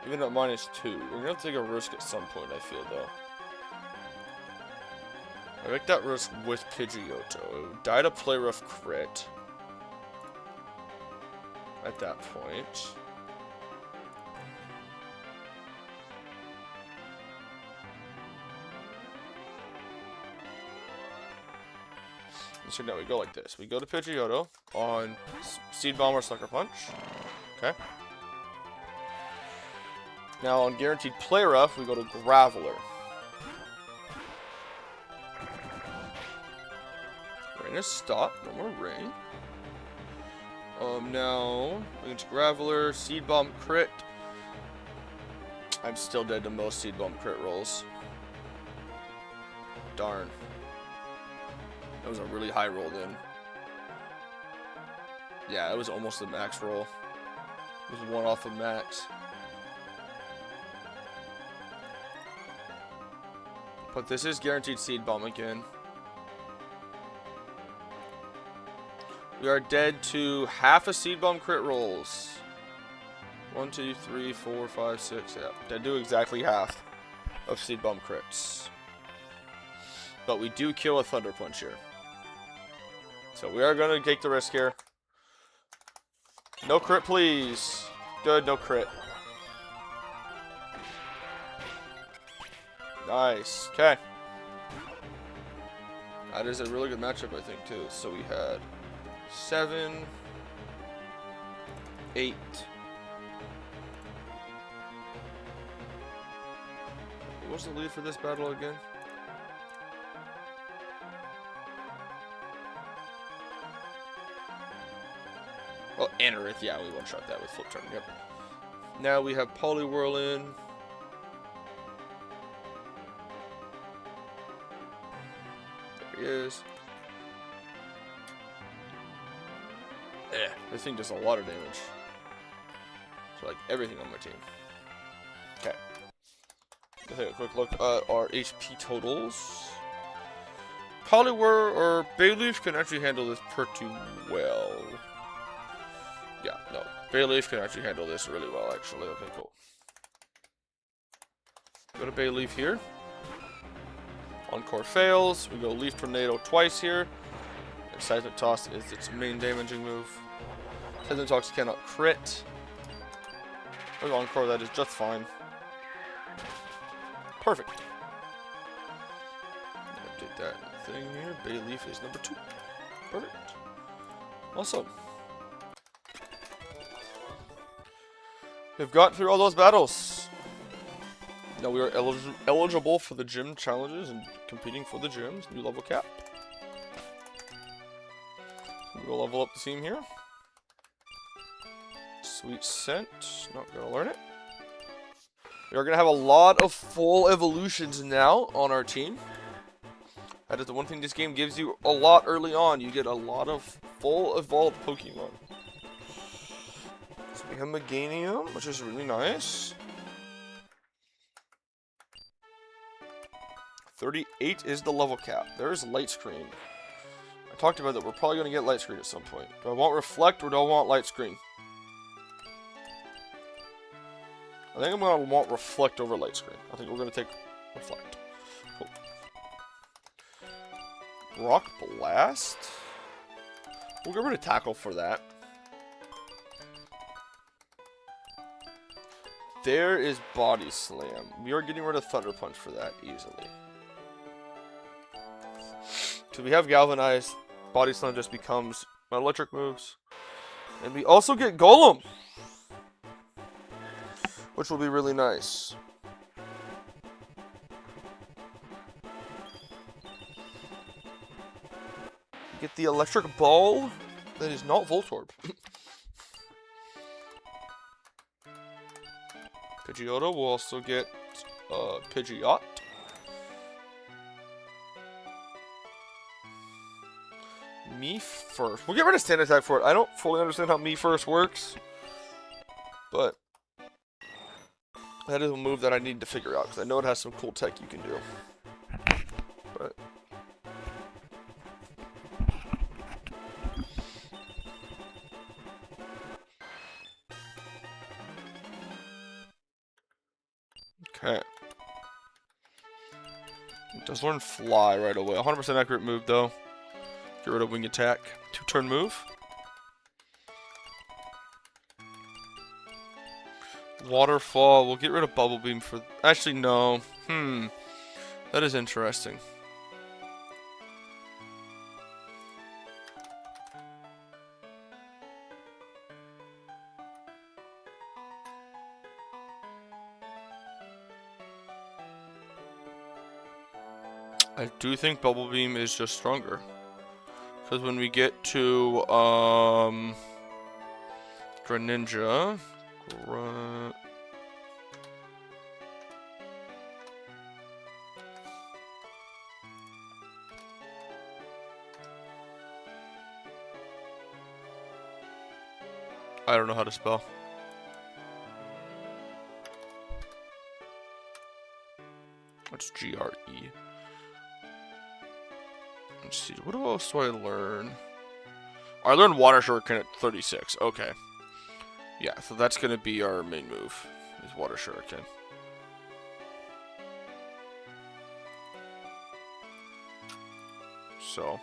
Even at -2. We're gonna have to take a risk at some point, I feel, though. I make that risk with Pidgeotto. Die to play rough crit. At that point. So now we go like this. We go to Pidgeotto on Seed Bomb or Sucker Punch. Okay. Now on Guaranteed Play Rough, we go to Graveler. Rain has stopped. No more rain. Now into Graveler, Seed Bomb crit. I'm still dead to most Seed Bomb crit rolls. Darn. That was a really high roll then. Yeah, it was almost a max roll. It was one off of max. But this is guaranteed Seed Bomb again. We are dead to half a Seed Bomb crit rolls. 1, 2, 3, 4, 5, 6. Yeah, dead to exactly half of Seed Bomb crits. But we do kill a Thunder Punch here. So we are going to take the risk here. No crit, please. Good, no crit. Nice. Okay. That is a really good matchup, I think, too. So we had 7, 8. What was the lead for this battle again? Oh, Anorith, yeah, we one-shot that with Flip Turn, yep. Now we have Poliwhirl in. There he is. This thing does a lot of damage. So, like, everything on my team. Okay. Let's take a quick look at our HP totals. Poliwhirl or Bayleaf can actually handle this pretty well. Yeah, no. Bayleaf can actually handle this really well, actually. Okay, cool. Go to Bayleaf here. Encore fails. We go Leaf Tornado twice here. And Seismic Toss is its main damaging move. Seismic Toss cannot crit. With Encore, that is just fine. Perfect. Update that thing here. Bayleaf is number 2. Perfect. Awesome. We've got through all those battles. Now we are eligible for the gym challenges and competing for the gyms. New level cap. We'll level up the team here. Sweet Scent. Not gonna learn it. We are gonna have a lot of full evolutions now on our team. That is the one thing this game gives you a lot early on. You get a lot of full evolved Pokemon. We have Meganium, which is really nice. 38 is the level cap. There's Light Screen. I talked about that. We're probably going to get Light Screen at some point. Do I want Reflect or do I want Light Screen? I think I'm going to want Reflect over Light Screen. I think we're going to take Reflect. Cool. Rock Blast? We'll get rid of Tackle for that. There is Body Slam. We are getting rid of Thunder Punch for that easily. So we have Galvanized. Body Slam just becomes my electric moves. And we also get Golem, which will be really nice. Get the electric ball that is not Voltorb. Pidgeotto. We'll also get Pidgeot. Me first. We'll get rid of stand attack for it. I don't fully understand how me first works, but that is a move that I need to figure out because I know it has some cool tech you can do. But okay. It does learn Fly right away. 100% accurate move though. Get rid of Wing Attack. 2-turn move. Waterfall. We'll get rid of Bubble Beam for... Actually, no. That is interesting. I do think Bubble Beam is just stronger. Because when we get to, Greninja... I don't know how to spell. What's G-R-E? Let's see, what else do I learn? I learned Water Shuriken at 36, okay. Yeah, so that's going to be our main move, is Water Shuriken. So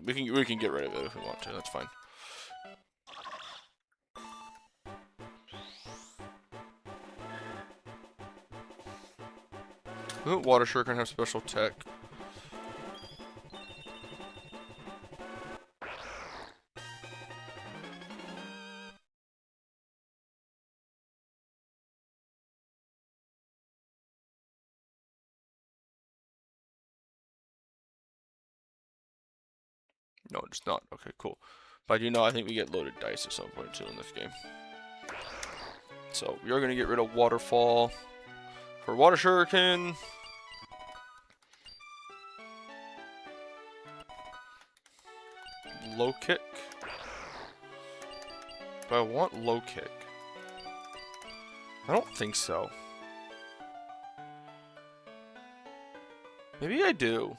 we can get rid of it if we want to, that's fine. Doesn't Water Shuriken have special tech? No, it's not. Okay, cool. But you know, I think we get loaded dice at some point too in this game. So we are going to get rid of Waterfall for Water Shuriken. Low kick. Do I want low kick? I don't think so. Maybe I do.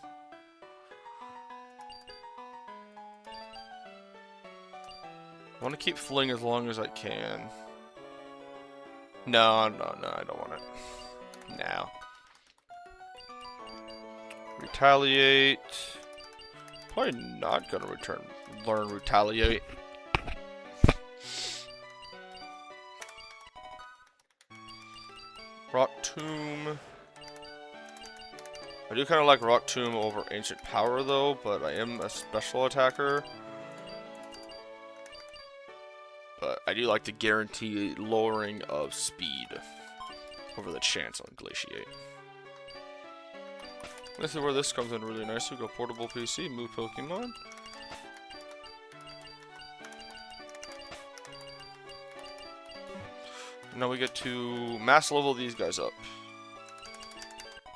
I want to keep Fling as long as I can. No, I don't want it. No. Retaliate. Probably not gonna learn Retaliate. Rock Tomb. I do kind of like Rock Tomb over Ancient Power though, but I am a special attacker. But I do like the guaranteed lowering of speed over the chance on Glaciate. This is where this comes in really nice. We go Portable PC, move Pokemon. Now we get to mass level these guys up.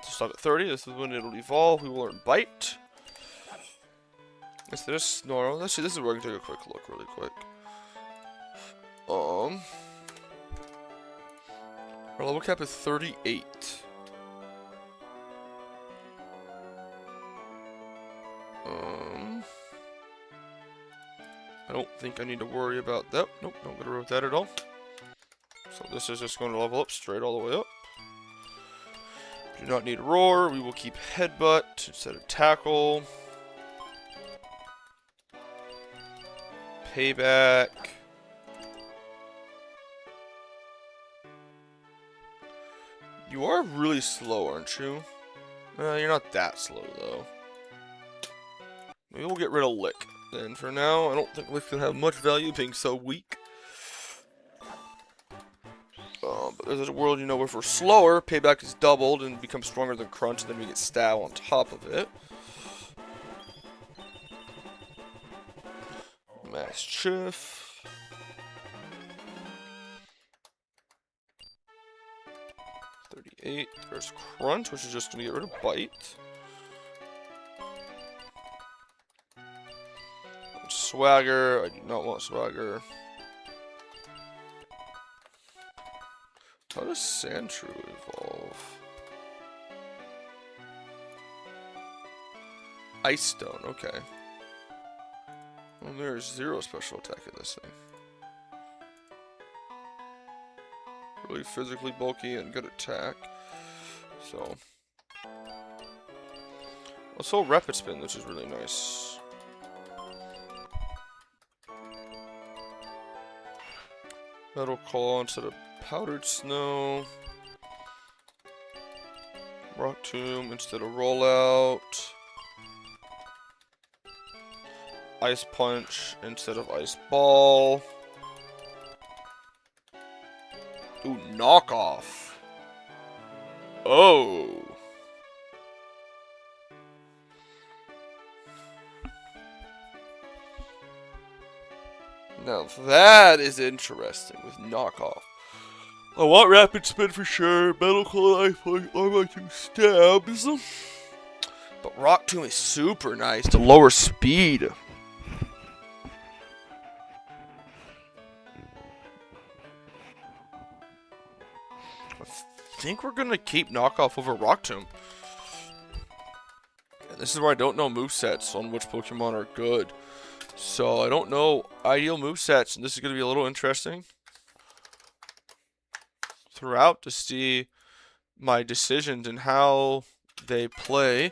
To stop at 30, this is when it'll evolve. We will learn Bite. Is this Snarl? Let's see, this is where we can take a quick look really quick. Our level cap is 38. I don't think I need to worry about that. Nope, don't gotta worry about that at all. So this is just going to level up straight all the way up. Do not need Roar. We will keep Headbutt instead of Tackle. Payback. You are really slow, aren't you? You're not that slow, though. Maybe we'll get rid of Lick. Then for now, I don't think Lick can have much value being so weak. But there's a world, you know, where if we're slower, Payback is doubled and becomes stronger than Crunch, and then we get Stab on top of it. Man. Mischief. There's Crunch, which is just going to get rid of Bite. Swagger. I do not want Swagger. How does Sandshrew evolve? Ice Stone, okay. Well, there's 0 special attack in this thing. Really physically bulky and good attack. So. Also Rapid Spin, which is really nice. Metal Claw instead of Powdered Snow. Rock Tomb instead of Rollout. Ice Punch instead of Ice Ball. Ooh, Knockoff. Oh. Now that is interesting with Knockoff. I want Rapid Spin for sure. Metal Claw, Ice Punch, Armor 2 stabs. But Rock Tomb is super nice to lower speed. I think we're gonna keep Knockoff over Rock Tomb. And this is where I don't know movesets on which Pokemon are good. So I don't know ideal movesets, and this is gonna be a little interesting throughout to see my decisions and how they play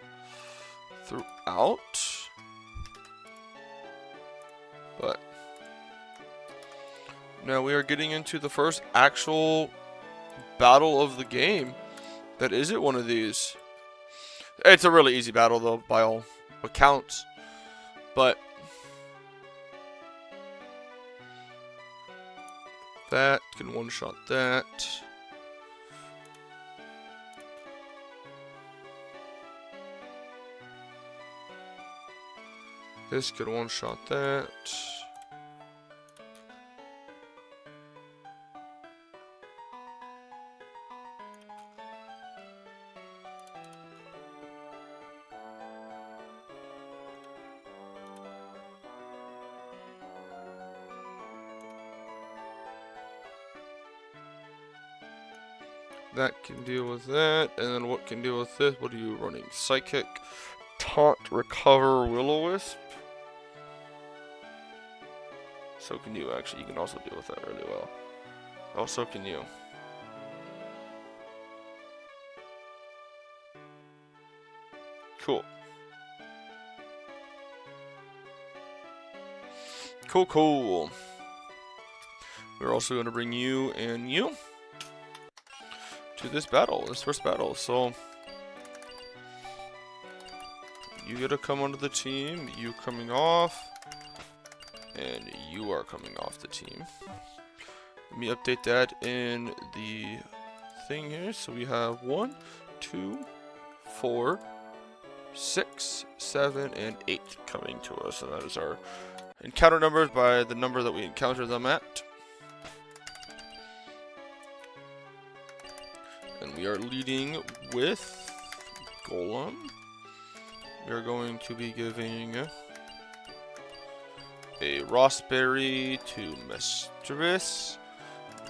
throughout. But now we are getting into the first actual battle of the game that isn't one of these. It's a really easy battle though by all accounts, but that can one-shot that. This could one-shot that. That can deal with that, and then what can deal with this? What are you running? Psychic, Taunt, Recover, Will-O-Wisp. So can you, actually. You can also deal with that really well. Also can you. Cool. Cool. We're also going to bring you and you to this battle, this first battle. So you get to come onto the team, you coming off, and you are coming off the team. Let me update that in the thing here. So we have 1, 2, 4, 6, 7, and 8 coming to us, and that is our encounter numbers by the number that we encounter them at. And we are leading with Golem. We are going to be giving a Rossberry to Mistress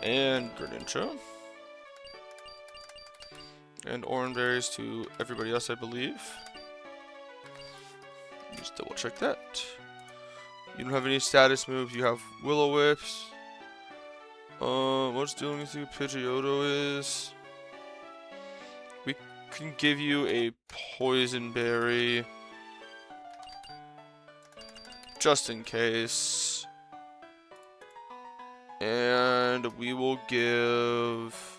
and Greninja. And Oranberries to everybody else, I believe. Just double check that. You don't have any status moves. You have Will-O-Wisps. What's dealing with you? Pidgeotto is. We can give you a Poison Berry. Just in case. And we will give.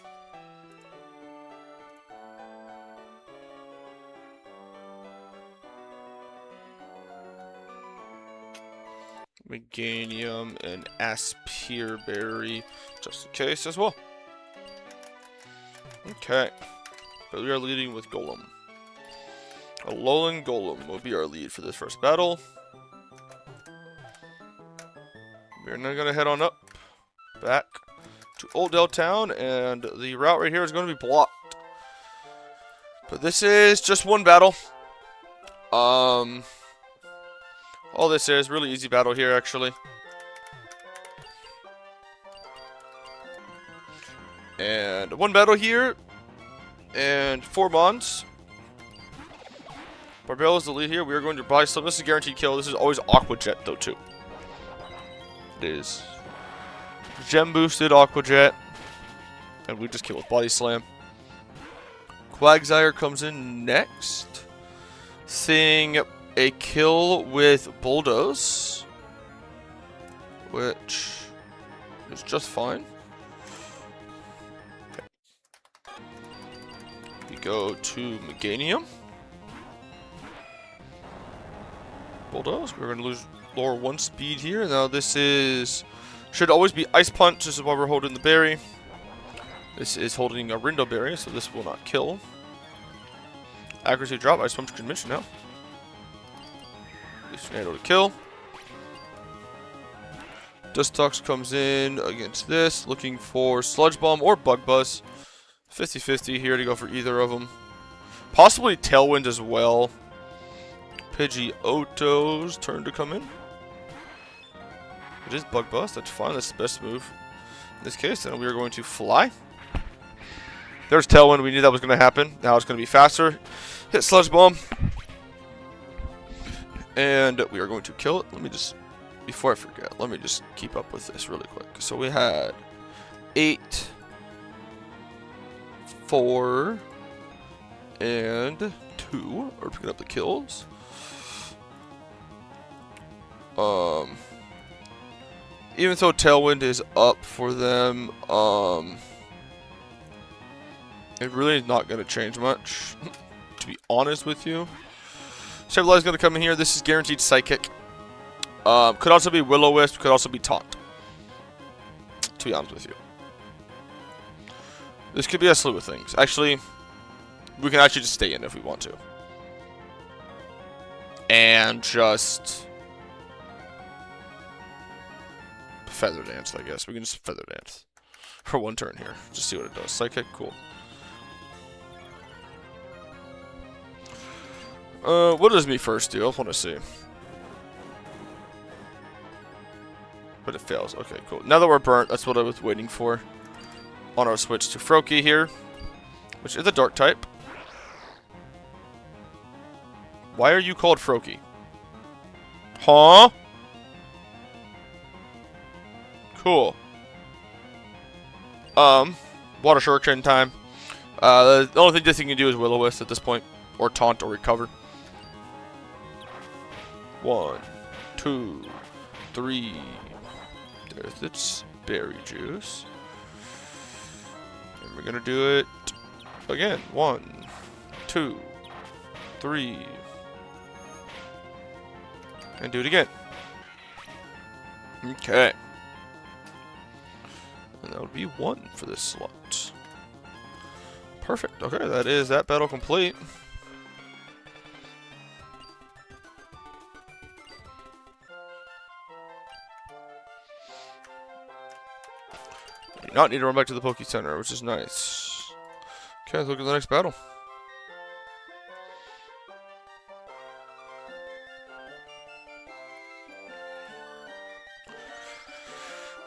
Meganium and Aspire Berry, just in case as well. Okay, but we are leading with Golem. Alolan Golem will be our lead for this first battle. We're now going to head on up back to Oldale Town, and the route right here is going to be blocked. But this is just one battle. All this is really easy battle here, actually. And one battle here, and 4 mons. Barbell is the lead here. We are going to buy some. This is guaranteed kill. This is always Aqua Jet, though, too. It is gem boosted Aqua Jet, and we just kill with Body Slam. Quagsire comes in next, seeing a kill with Bulldoze, which is just fine. Okay. We go to Meganium. Bulldoze. We're going to lower 1 speed here. Now this is should always be Ice Punch. This is why we're holding the berry. This is holding a Rindo berry, so this will not kill. Accuracy drop. Ice Punch can mention now. Tornado to kill. Dustox comes in against this, looking for Sludge Bomb or Bug Buzz. 50-50 here to go for either of them. Possibly Tailwind as well. Pidgeotto's turn to come in. It is Bug Buzz. That's fine. That's the best move in this case. Then we are going to fly. There's Tailwind. We knew that was going to happen. Now it's going to be faster. Hit Sludge Bomb. And we are going to kill it. Let me just, before I forget, let me just keep up with this really quick. So we had 8, 4, and 2 are picking up the kills. Even though Tailwind is up for them, it really is not going to change much, to be honest with you. Sableye is going to come in here. This is guaranteed Psychic. Could also be Will-O-Wisp. Could also be Taunt. To be honest with you. This could be a slew of things. Actually, we can actually just stay in if we want to. And just Feather Dance, I guess. We can just Feather Dance for 1 turn here. Just see what it does. Psychic, cool. What does me first do? I want to see. But it fails. Okay, cool. Now that we're burnt, that's what I was waiting for. On our switch to Froakie here, which is a Dark type. Why are you called Froakie? Huh? Cool. Water Shuriken time. The only thing this thing can do is Will-O-Wisp at this point, or Taunt or Recover. 1, 2, 3. There's its berry juice. And we're gonna do it again. 1, 2, 3. And do it again. Okay. And that would be 1 for this slot. Perfect. Okay, that is that battle complete. Do not need to run back to the Poke Center, which is nice. Okay, let's look at the next battle.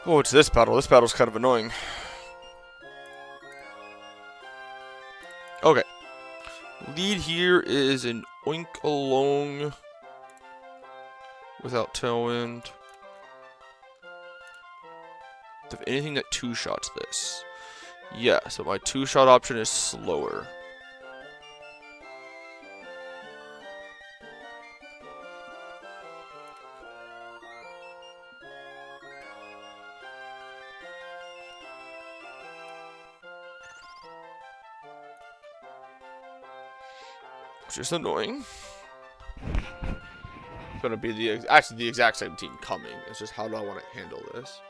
Oh, it's this battle. This battle's kind of annoying. Okay. Lead here is an Oink-a-Long without Tailwind. If anything that 2-shots this. Yeah, so my 2-shot option is slower. Which is annoying. It's gonna be actually the exact same team coming. It's just how do I want to handle this?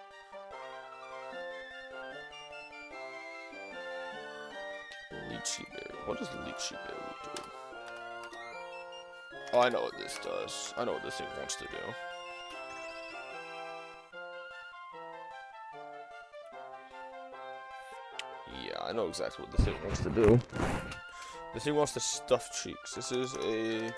Lychee Berry. What does Lychee Berry do? Oh, I know what this does. I know what this thing wants to do. I know exactly what this thing wants to do. This thing wants to stuff cheeks. This is a...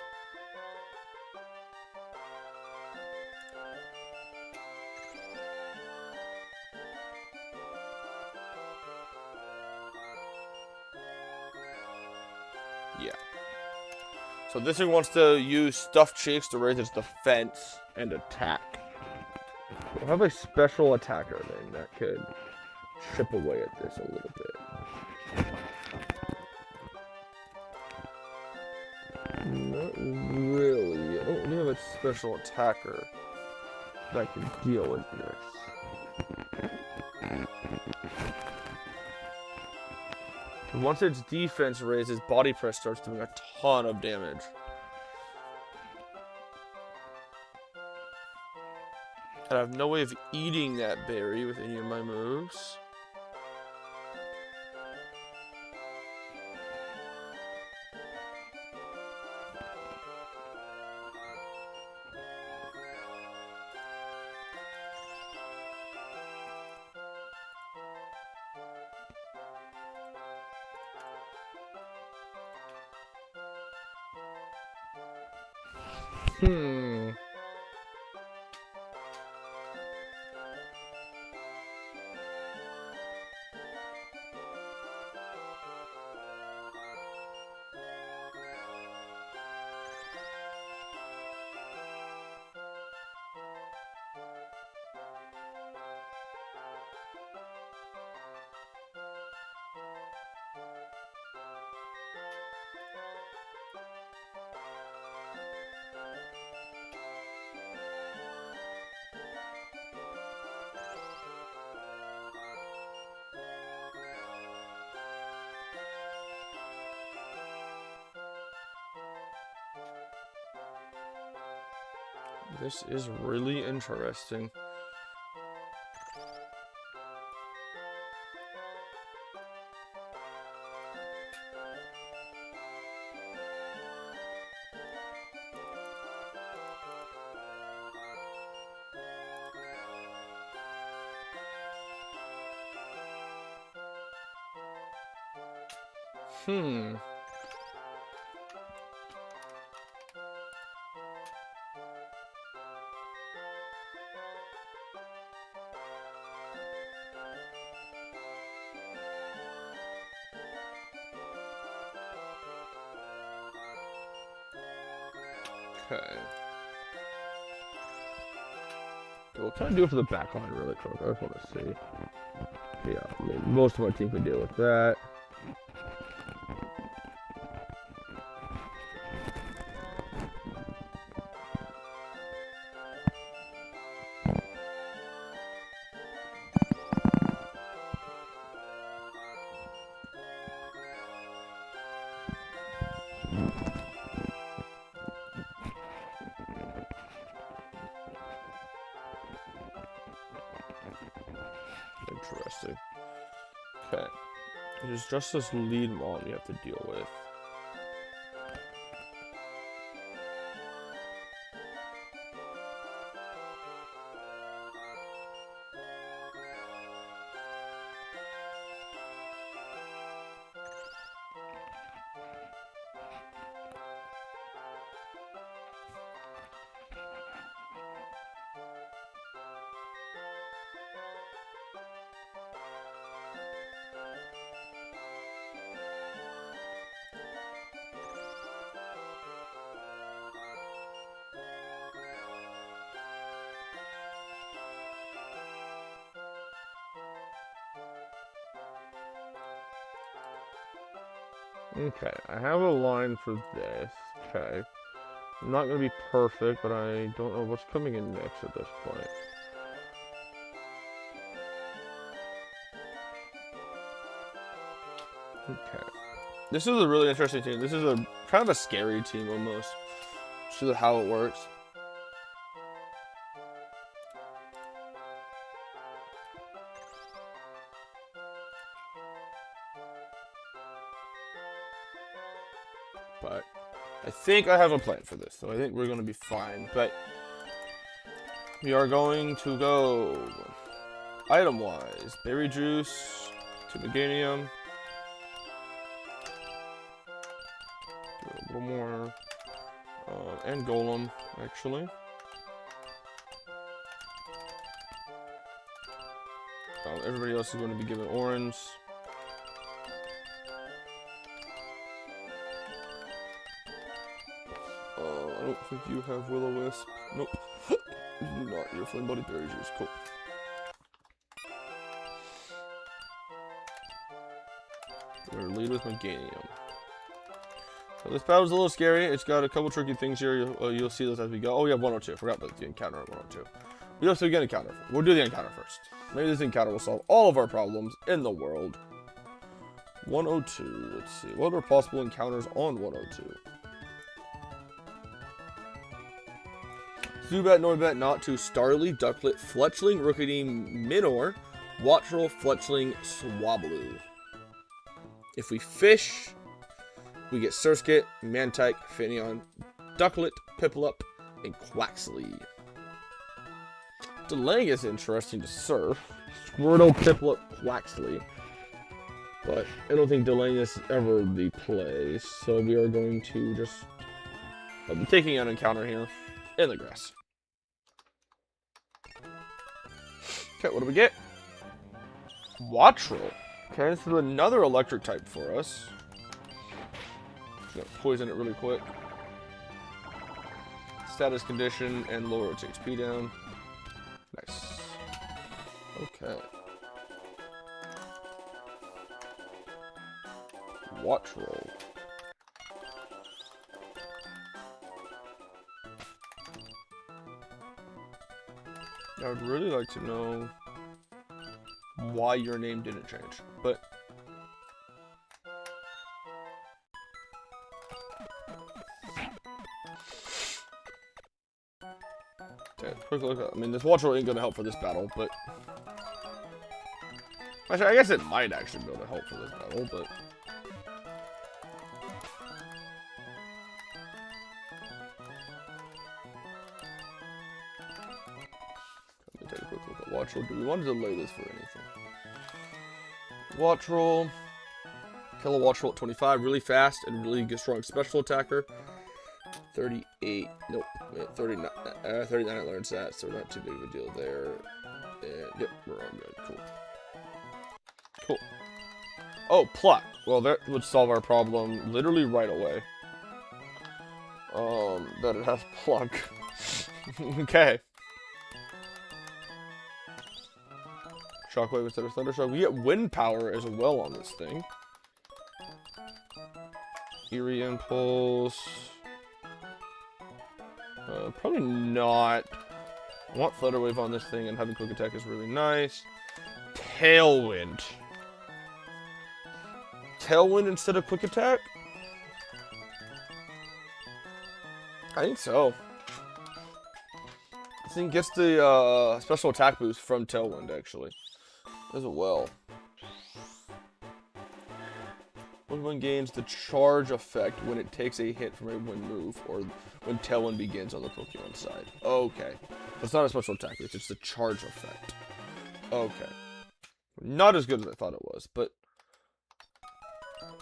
Yeah. So this thing wants to use stuffed cheeks to raise its defense and attack. We'll have a special attacker then that could chip away at this a little bit. Not really. I don't really have a special attacker that can deal with this. Once its defense raises, body press starts doing a ton of damage. And I have no way of eating that berry with any of my moves. This is really interesting. Okay. We'll kind of do it for the back line really quick. I just want to see. Yeah, I mean, most of my team can deal with that. Interesting. Okay. It is just this lead mom you have to deal with. Okay, I have a line for this. Okay. I'm not going to be perfect, but I don't know what's coming in next at this point. Okay. This is a really interesting team. This is a kind of a scary team almost. Just how it works. But I think I have a plan for this, so I think we're going to be fine. But we are going to go item-wise. Berry juice, Tibiganium, couple more. And Golem, actually. Everybody else is going to be given orange. I don't think you have Will-O-Wisp. Nope. You do not. You're Flame Body Berry Juice. Cool. We're going to lead with Meganium. So this battle's a little scary. It's got a couple tricky things here. You'll see those as we go. Oh, we have 102. Forgot about the encounter at 102. We also get an encounter. We'll do the encounter first. Maybe this encounter will solve all of our problems in the world. 102. Let's see. What are possible encounters on 102? Zubat, Noibat, Natu, Starly, Ducklet, Fletchling, Rookidee, Minor, Wattrel, Fletchling, Swablu. If we fish, we get Surskit, Mantike, Finneon, Ducklet, Piplup, and Quaxley. Delang is interesting to surf. Squirtle, Piplup, Quaxley. But I don't think Delang is ever the play, so we are going to just be taking an encounter here in the grass. Okay, what do we get? Wattrel. Okay, this is another electric type for us. Just gonna poison it really quick. Status condition and lower its HP down. Nice. Okay. Wattrel. I would really like to know why your name didn't change, but okay, quick look at, I mean, this Wattrel ain't gonna help for this battle, but actually, I guess it might actually be able to help for this battle, but take a quick look at Wattrel. Do we want to delay this for anything? Wattrel. Kill a Wattrel at 25. Really fast and really good, strong special attacker. 38. Nope. 39. 39 at learn stats, so not too big of a deal there. And, yep, we're all good. Cool. Cool. Oh, Pluck. Well, that would solve our problem literally right away. That it has Pluck. Okay. Shockwave instead of Thundershock. We get wind power as well on this thing. Eerie Impulse. Probably not. I want Thunder Wave on this thing, and having Quick Attack is really nice. Tailwind. Tailwind instead of Quick Attack? I think so. This thing gets the special attack boost from Tailwind, actually. As well. Pokemon gains the charge effect when it takes a hit from a wind move, or when Tailwind begins on the Pokemon side. Okay. It's not a special attack boost, it's the charge effect. Okay. Not as good as I thought it was, but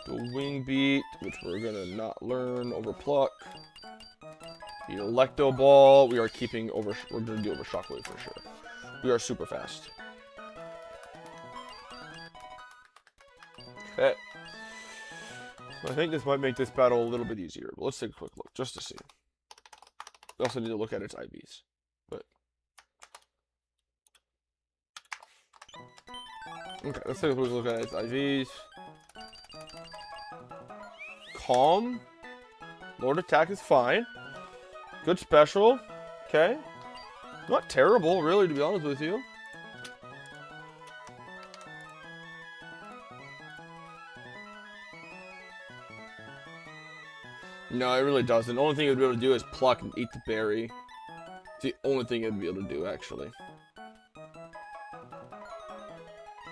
the Wing Beat, which we're gonna not learn over Pluck. The Electo Ball, we are keeping over, we're gonna do over Shockwave for sure. We are super fast. Okay. So I think this might make this battle a little bit easier, but let's take a quick look just to see. We also need to look at its IVs, but okay, let's take a quick look at its IVs. Calm. Lord Attack is fine. Good special. Okay. Not terrible, really, to be honest with you. No, it really doesn't. The only thing it would be able to do is pluck and eat the berry. It's the only thing it would be able to do, actually.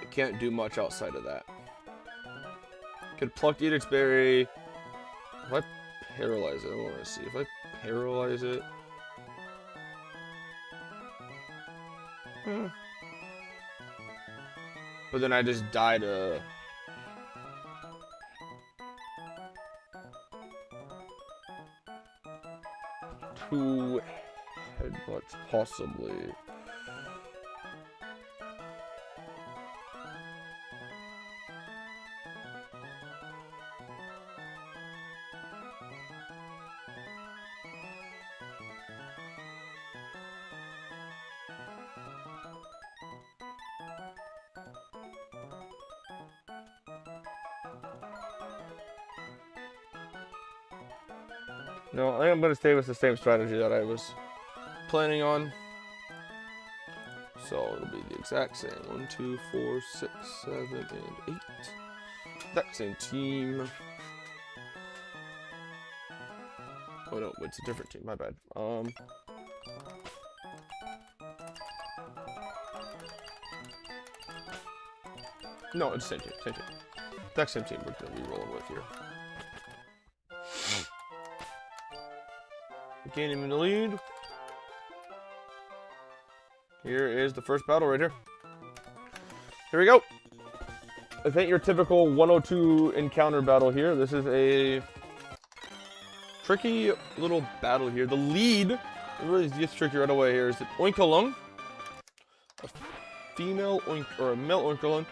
It can't do much outside of that. Could pluck, eat its berry. If I paralyze it, I want to see. If I paralyze it... But then I just die to... 2 headbutts, possibly. No, I think I'm going to stay with the same strategy that I was planning on. So it'll be the exact same. 1, 2, 4, 6, 7, and 8. That same team. Oh no, it's a different team. My bad. No, it's the same team. Same team. Exact same team we're going to be rolling with here. Gaining in the lead. Here is the first battle right here. Here we go. I think your typical 102 encounter battle here. This is a tricky little battle here. The lead, it really gets tricky right away here. Is it Oinkalung? A female oink or a male Oinkalung.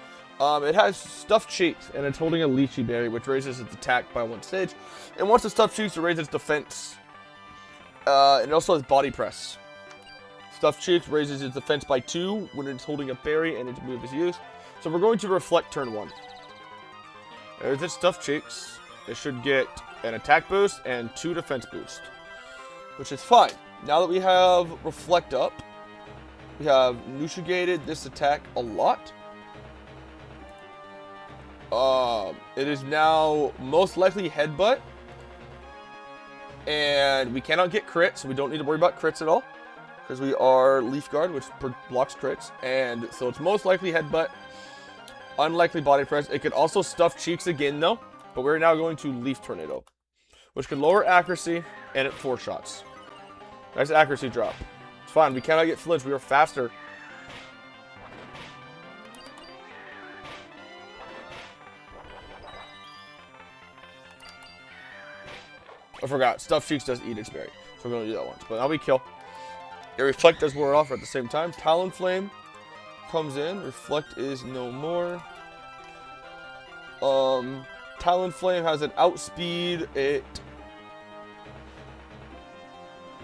It has stuffed cheeks and it's holding a lychee berry, which raises its attack by 1 stage. And once the stuffed cheeks, it raises its defense. And it also has body press. Stuffed cheeks raises its defense by 2 when it's holding a berry and its move is used. So we're going to reflect turn 1. There's its stuffed cheeks. It should get an attack boost and 2 defense boost, which is fine. Now that we have reflect up, we have nutrigated this attack a lot. It is now most likely headbutt. And we cannot get crits, so we don't need to worry about crits at all. Because we are Leaf Guard, which blocks crits. And so it's most likely headbutt. Unlikely body press. It could also stuff cheeks again, though. But we're now going to Leaf Tornado, which can lower accuracy and at 4 shots. Nice accuracy drop. It's fine. We cannot get flinch. We are faster. I forgot. Stuffed cheeks does eat its berry. So we're going to do that once. But now we kill. It reflect does wear off at the same time. Talonflame comes in. Reflect is no more. Talonflame has an outspeed. It...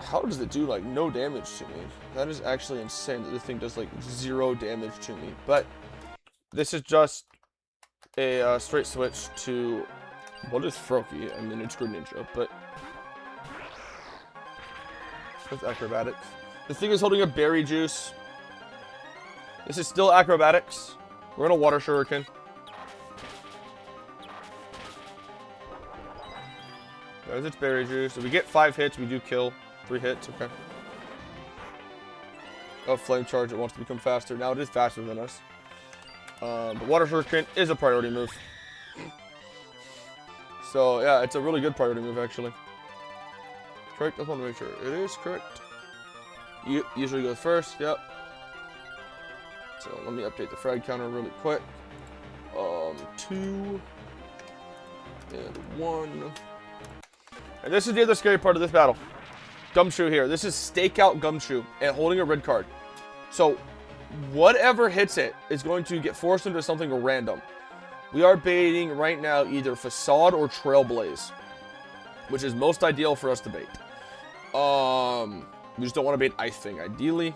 How does it do, like, no damage to me? That is actually insane that this thing does, like, 0 damage to me. But this is just a straight switch to... What is Froakie? I mean, it's Greninja, but... That's acrobatics. This thing is holding a berry juice. This is still acrobatics. We're gonna water shuriken. There's its berry juice. If we get 5 hits, we do kill. 3 hits, okay. Oh, flame charge, it wants to become faster. Now it is faster than us. But water shuriken is a priority move. So, yeah, it's a really good priority move, actually. Correct? I just want to make sure. It is correct. You usually goes first, yep. So, let me update the frag counter really quick. 2 and 1. And this is the other scary part of this battle. Gumshoe here. This is Stakeout Gumshoe and holding a red card. So, whatever hits it is going to get forced into something random. We are baiting right now either Facade or Trailblaze, which is most ideal for us to bait. We just don't want to bait Ice Fang, ideally.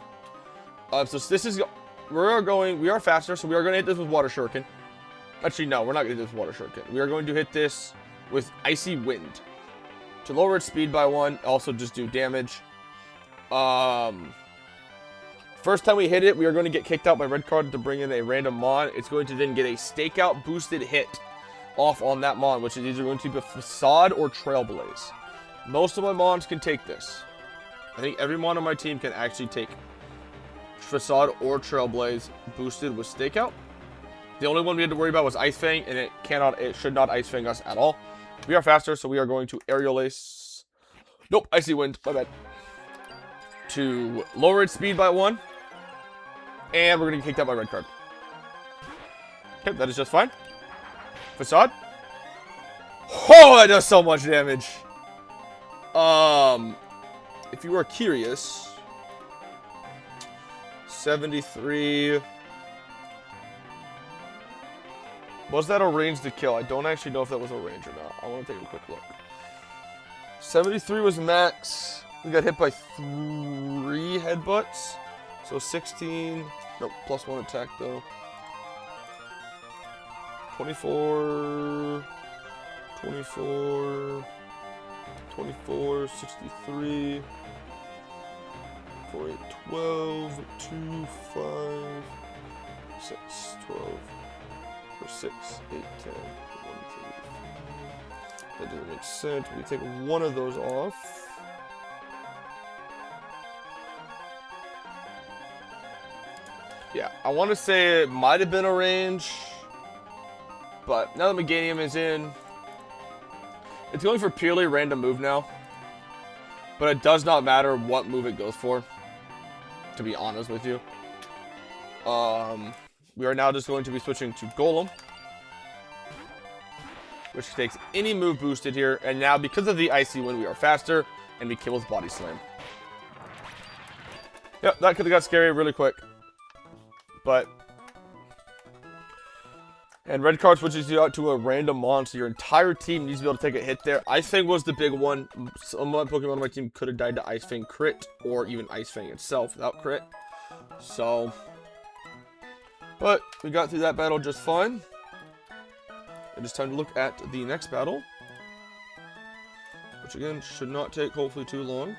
So this is, we are faster, so we are going to hit this with Water Shuriken. Actually, no, we're not going to hit this with Water Shuriken. We are going to hit this with Icy Wind to lower its speed by 1, also just do damage. First time we hit it, we are going to get kicked out by red card to bring in a random mon. It's going to then get a Stakeout boosted hit off on that mon, which is either going to be a Facade or Trailblaze. Most of my mons can take this. I think every mon on my team can actually take Facade or Trailblaze boosted with Stakeout. The only one we had to worry about was Ice Fang, and it should not Ice Fang us at all. We are faster, so we are going to Aerial Ace. Nope, Icy Wind, my bad. To lower its speed by 1. And we're going to get kicked out by red card. Okay, that is just fine. Facade. Oh, that does so much damage. if you are curious, 73. Was that a range to kill? I don't actually know if that was a range or not. I want to take a quick look. 73 was max. We got hit by 3 headbutts. So 16. Nope, plus 1 attack though. 24. 24. 24. 63. 4, 8, 12. 2, 5. 6, 12. 6, 8, 10. 1, 2. That doesn't make sense. We take one of those off. Yeah, I want to say it might have been a range, but now that Meganium is in, it's going for purely random move now. But it does not matter what move it goes for, to be honest with you. We are now just going to be switching to Golem, which takes any move boosted here. And now, because of the Icy Wind, we are faster, and we kill with Body Slam. Yep, that could have got scary really quick. But... And red card switches you out to a random monster. Your entire team needs to be able to take a hit there. Ice Fang was the big one. Some Pokemon on my team could have died to Ice Fang crit, or even Ice Fang itself without crit. So... But we got through that battle just fine. It is time to look at the next battle, which again should not take hopefully too long.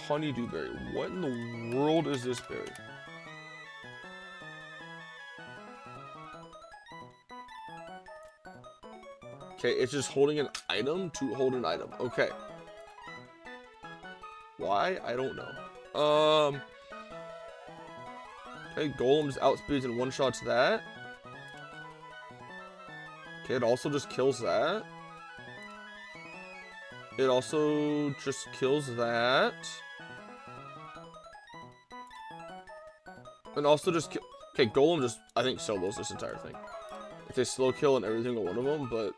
Honeydew berry. What in the world is this berry? Okay, it's just holding an item to hold an item. Okay. Why? I don't know. Okay, Golem just outspeeds and one-shots that. Okay, it also just kills that. It also just kills that. And also just kill... Okay, Golem just, I think, solos this entire thing. It's a slow kill on every single one of them, but...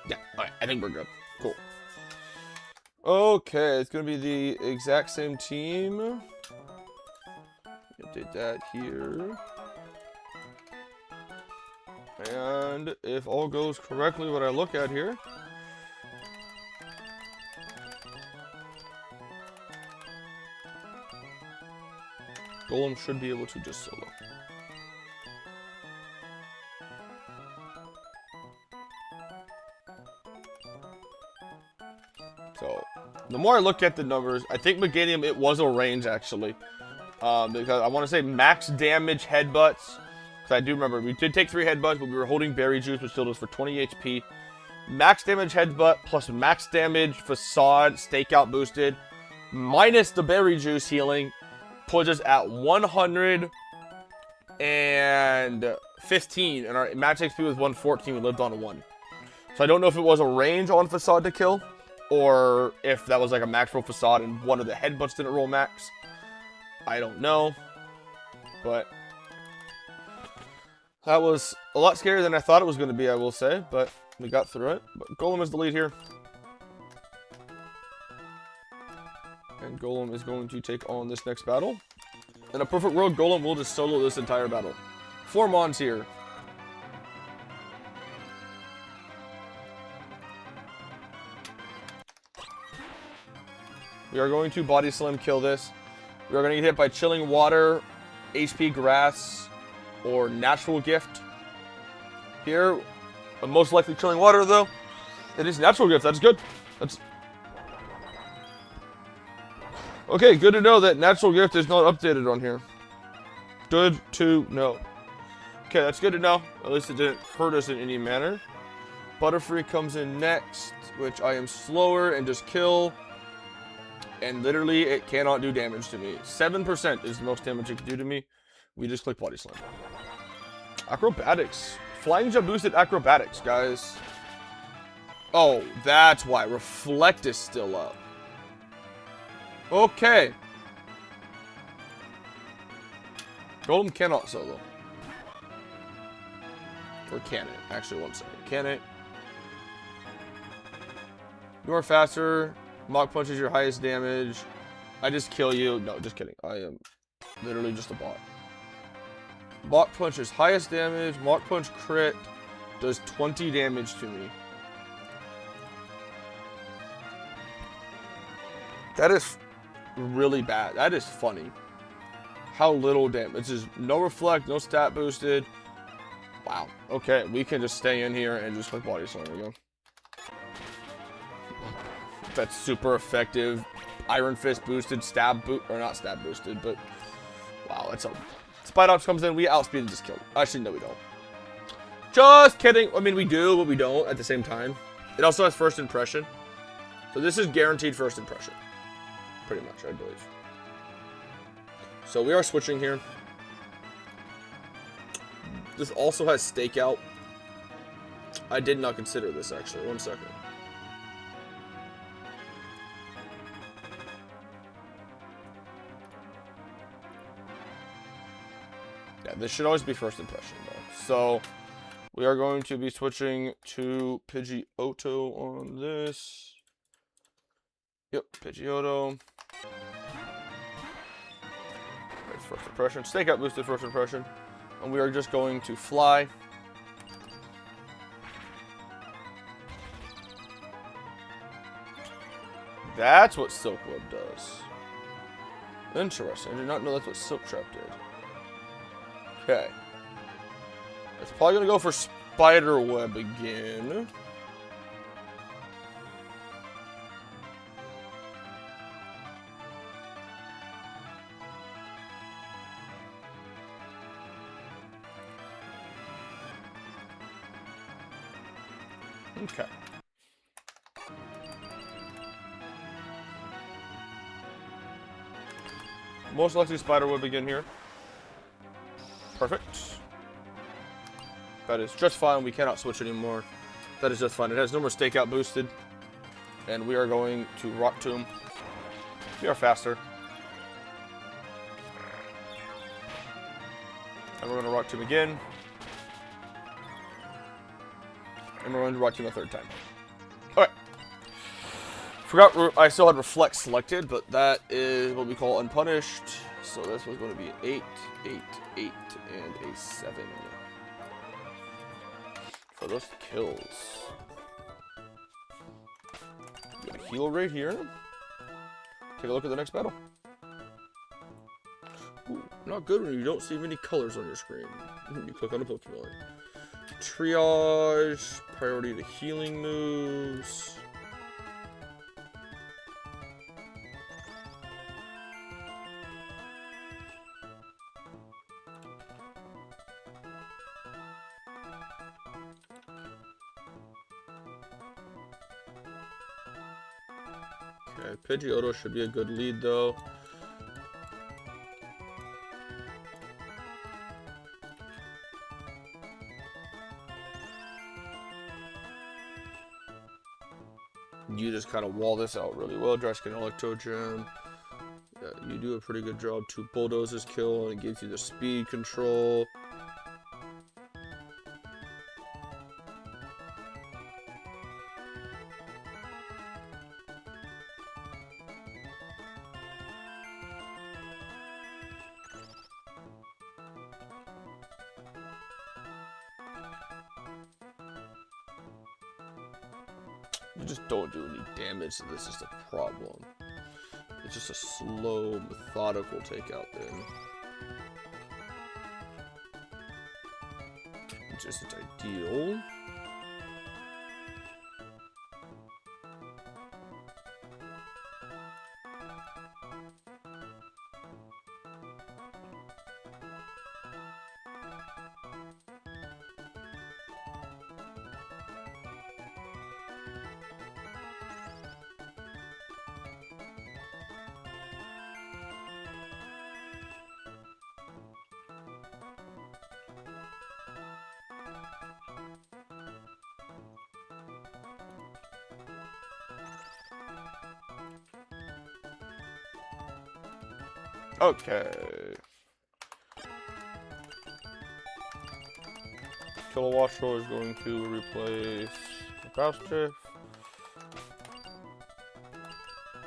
Yeah, alright, I think we're good. Cool. Okay, it's going to be the exact same team. Update that here. And if all goes correctly, what I look at here. Golem should be able to just solo. So, the more I look at the numbers, I think Meganium, it was a range, actually. Because I want to say max damage headbutts. Because I do remember, we did take 3 headbutts, but we were holding Berry Juice, which still does for 20 HP. Max damage headbutt plus max damage facade, stakeout boosted, minus the Berry Juice healing, puts us at 115, and our max HP was 114, we lived on a 1. So I don't know if it was a range on facade to kill, or if that was like a max roll facade and one of the headbutts didn't roll max. I don't know. But that was a lot scarier than I thought it was going to be, I will say. But we got through it. But Golem is the lead here. And Golem is going to take on this next battle. In a perfect world, Golem will just solo this entire battle. 4 Mons here. We are going to Body Slam kill this. We are going to get hit by Chilling Water, HP Grass, or Natural Gift. Here, most likely Chilling Water, though. It is Natural Gift. That's good. That's okay, good to know that Natural Gift is not updated on here. Good to know. Okay, that's good to know. At least it didn't hurt us in any manner. Butterfree comes in next, which I am slower and just kill. And literally, it cannot do damage to me. 7% is the most damage it can do to me. We just click Body Slam. Acrobatics. Flying Jump boosted Acrobatics, guys. Oh, that's why. Reflect is still up. Okay. Golem cannot solo. Or can it? Actually, one second. Can it? You are faster. Mach Punch is your highest damage. I just kill you. No, just kidding. I am literally just a bot. Mach Punch is highest damage. Mach Punch crit does 20 damage to me. That is really bad. That is funny. How little damage. It's just no reflect, no stat boosted. Wow. Okay, we can just stay in here and just click body slam. There we go. That's super effective. Iron Fist boosted, or not stab boosted, but wow, it's a Spite Ops comes in, we outspeed and just kill him. Actually, no, we don't. Just kidding. I mean, we do, but we don't at the same time. It also has first impression. So this is guaranteed first impression. Pretty much, I believe. So we are switching here. This also has stakeout. I did not consider this, actually. One second. Yeah, this should always be first impression, though. So we are going to be switching to Pidgeotto on this. Yep, Pidgeotto. There's first impression. Stakeout boosted first impression. And we are just going to fly. That's what Silk Web does. Interesting. I did not know that's what Silk Trap did. Okay. It's probably going to go for Spider Web again. Okay. Most likely Spider Web again here. Perfect. That is just fine. We cannot switch anymore. That is just fine. It has no more stakeout boosted. And we are going to Rock Tomb. We are faster. And we're going to Rock Tomb again. And we're going to Rock Tomb a third time. Okay. Forgot I still had Reflect selected, but that is what we call Unpunished. So this was going to be 8, 8, 8, and a 7. For those kills. Get a heal right here. Take a look at the next battle. Ooh, not good when you don't see many colors on your screen. You click on a Pokemon. Triage, priority to healing moves. Okay, Pidgeotto should be a good lead though. You just kind of wall this out really well. Dry Skin Electro Gem. Yeah, you do a pretty good job. 2 Bulldozers kill, and it gives you the speed control. You just don't do any damage, so this is the problem. It's just a slow, methodical takeout then. Which isn't ideal. Okay. Kilowattrel is going to replace Boustriff.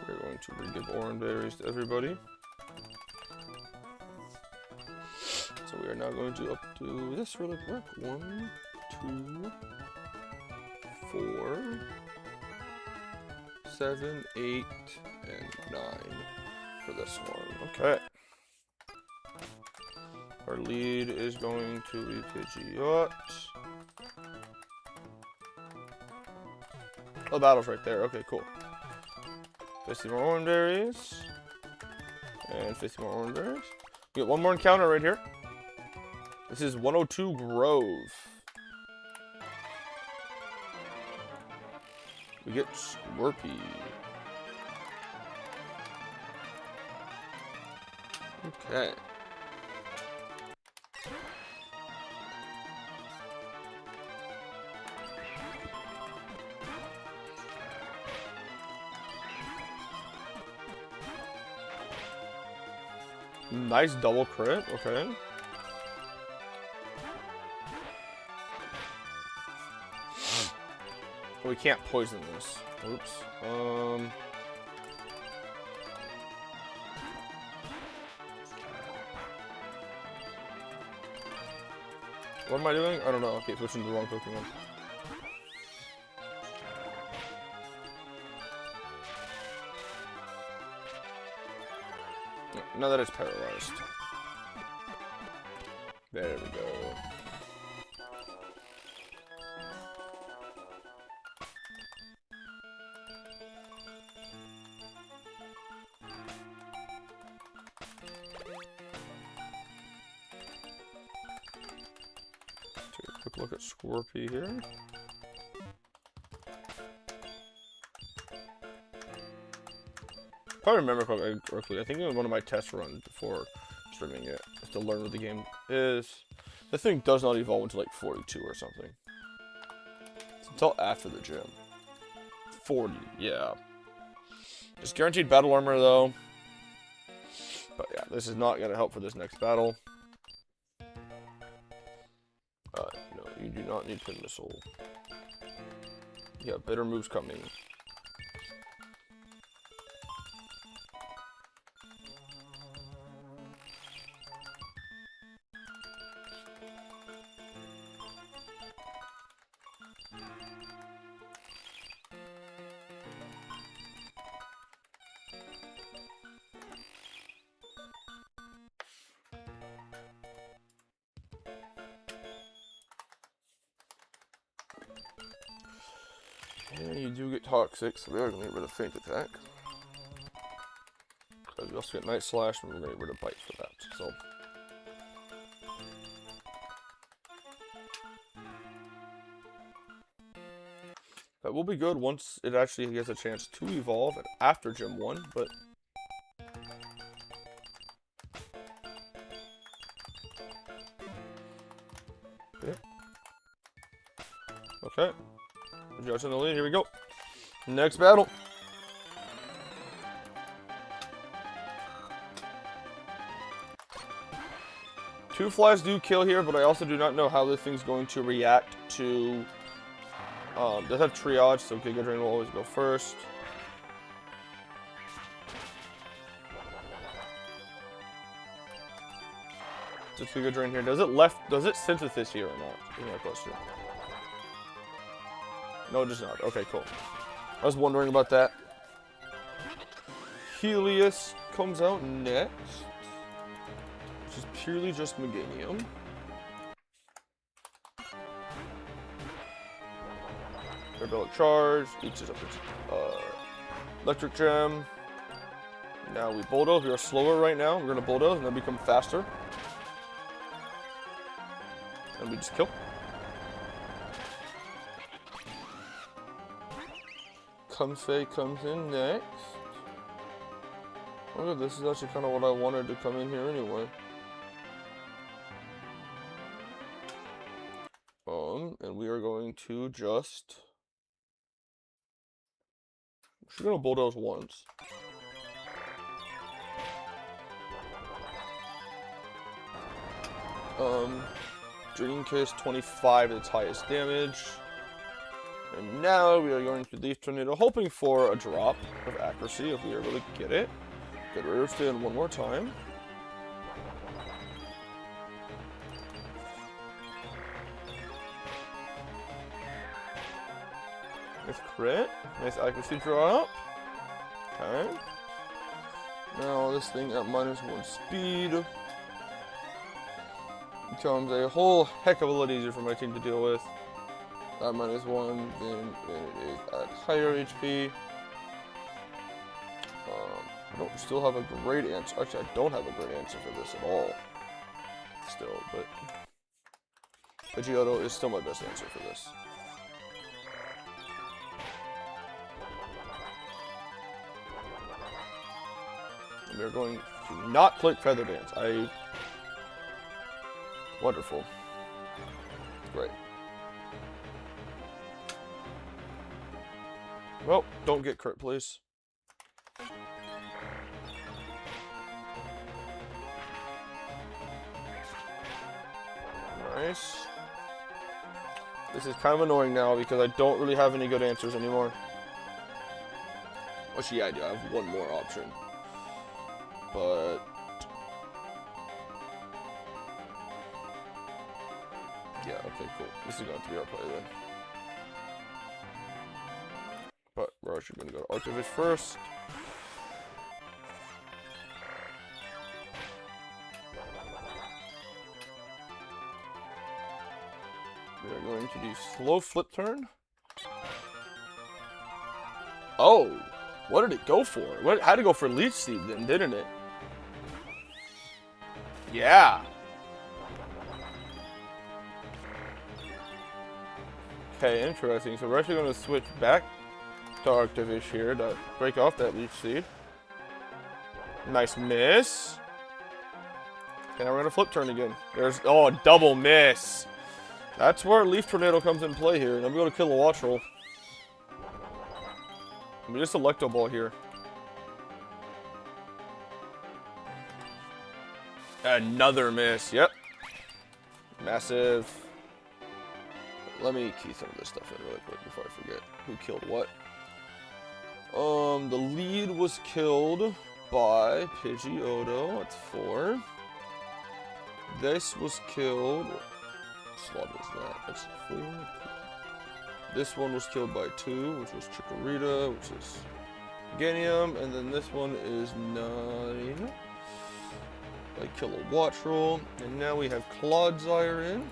We're going to re-give orange berries to everybody. So we are now going to up to this really quick. 1, 2, 4, 7, 8, and 9 for this one. Okay. Our lead is going to be Pidgeot. Oh, the battle's right there. Okay, cool. 50 more orange berries. And 50 more orange berries. We get one more encounter right here. This is 102 Grove. We get Scorpy. Okay. Nice double crit, okay. We can't poison this. Oops. What am I doing? I don't know. Okay, switching to the wrong Pokemon. Now that it's paralyzed. There we go. Take a quick look at Scorpy here. If I remember correctly, I think it was one of my test runs before streaming it, just to learn what the game is. The thing does not evolve until like 42 or something. It's until after the gym. 40, yeah. Just guaranteed battle armor though. But yeah, this is not going to help for this next battle. No, you do not need Pin Missile. You have better moves coming. Yeah, you do get Toxic, so we are going to get rid of Faint Attack. Because we also get Night Slash, and we're going to get rid of Bite for that, so. That will be good once it actually gets a chance to evolve after Gym 1, but. Yeah. Okay. Judge in the lead, here we go. Next battle. Two flies do kill here, but I also do not know how this thing's going to react to... does have triage, so Giga Drain will always go first. Just Giga Drain here. Does it synthesis here or not? Is my question. No, it does not. Okay, cool. I was wondering about that. Helios comes out next. Which is purely just Meganium. Rebellic Charge. Eaches up its Electric Gem. Now we Bulldoze. We are slower right now. We're going to Bulldoze and then become faster. And we just kill. Comfey comes in next. Oh, this is actually kind of what I wanted to come in here anyway. And we are going to just... We're going to Bulldoze once. Dream Kiss, 25 its highest damage. And now we are going to Leaf Tornado, hoping for a drop of accuracy if we are able to get it. Get rid of Stan one more time. Nice crit. Nice accuracy drop. Okay. Now this thing at -1 speed becomes a whole heck of a lot easier for my team to deal with. At -1, then it is at higher HP. I don't still have a great answer. Actually, I don't have a great answer for this at all. Still, but Pidgeotto is still my best answer for this. We are going to not click Feather Dance. Wonderful. Great. Well, don't get crit, please. Nice. This is kind of annoying now because I don't really have any good answers anymore. Actually, yeah, I do. I have one more option. But yeah, okay, cool. This is going to be our play then. But we're actually going to go to Arctivish first. We are going to do slow flip turn. Oh, what did it go for? What had to go for Leech Seed then, didn't it? Yeah. Okay, interesting. So we're actually going to switch back to Arctivish here to break off that Leech Seed. Nice miss. Okay, now we're going to flip turn again. There's, oh, a double miss. That's where Leaf Tornado comes in play here. And I'm going to kill a Watch Roll. I mean, just Electro Ball here. Another miss. Yep. Massive. Let me key some of this stuff in really quick before I forget who killed what. The lead was killed by Pidgeotto. That's 4. This was killed. What slot is that? That's 4. This one was killed by 2, which was Chikorita, which is Ganium, and then this one is 9. I kill a Watch Roll, and now we have Clodsire in.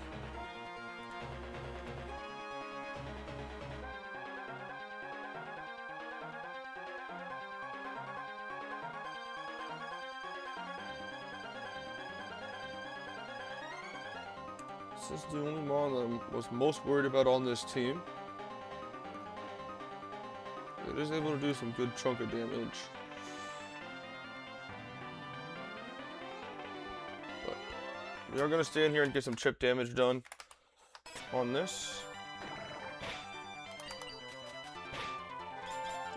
This is the only mon that I was most worried about on this team. It is able to do some good chunk of damage. But we are going to stay in here and get some chip damage done on this.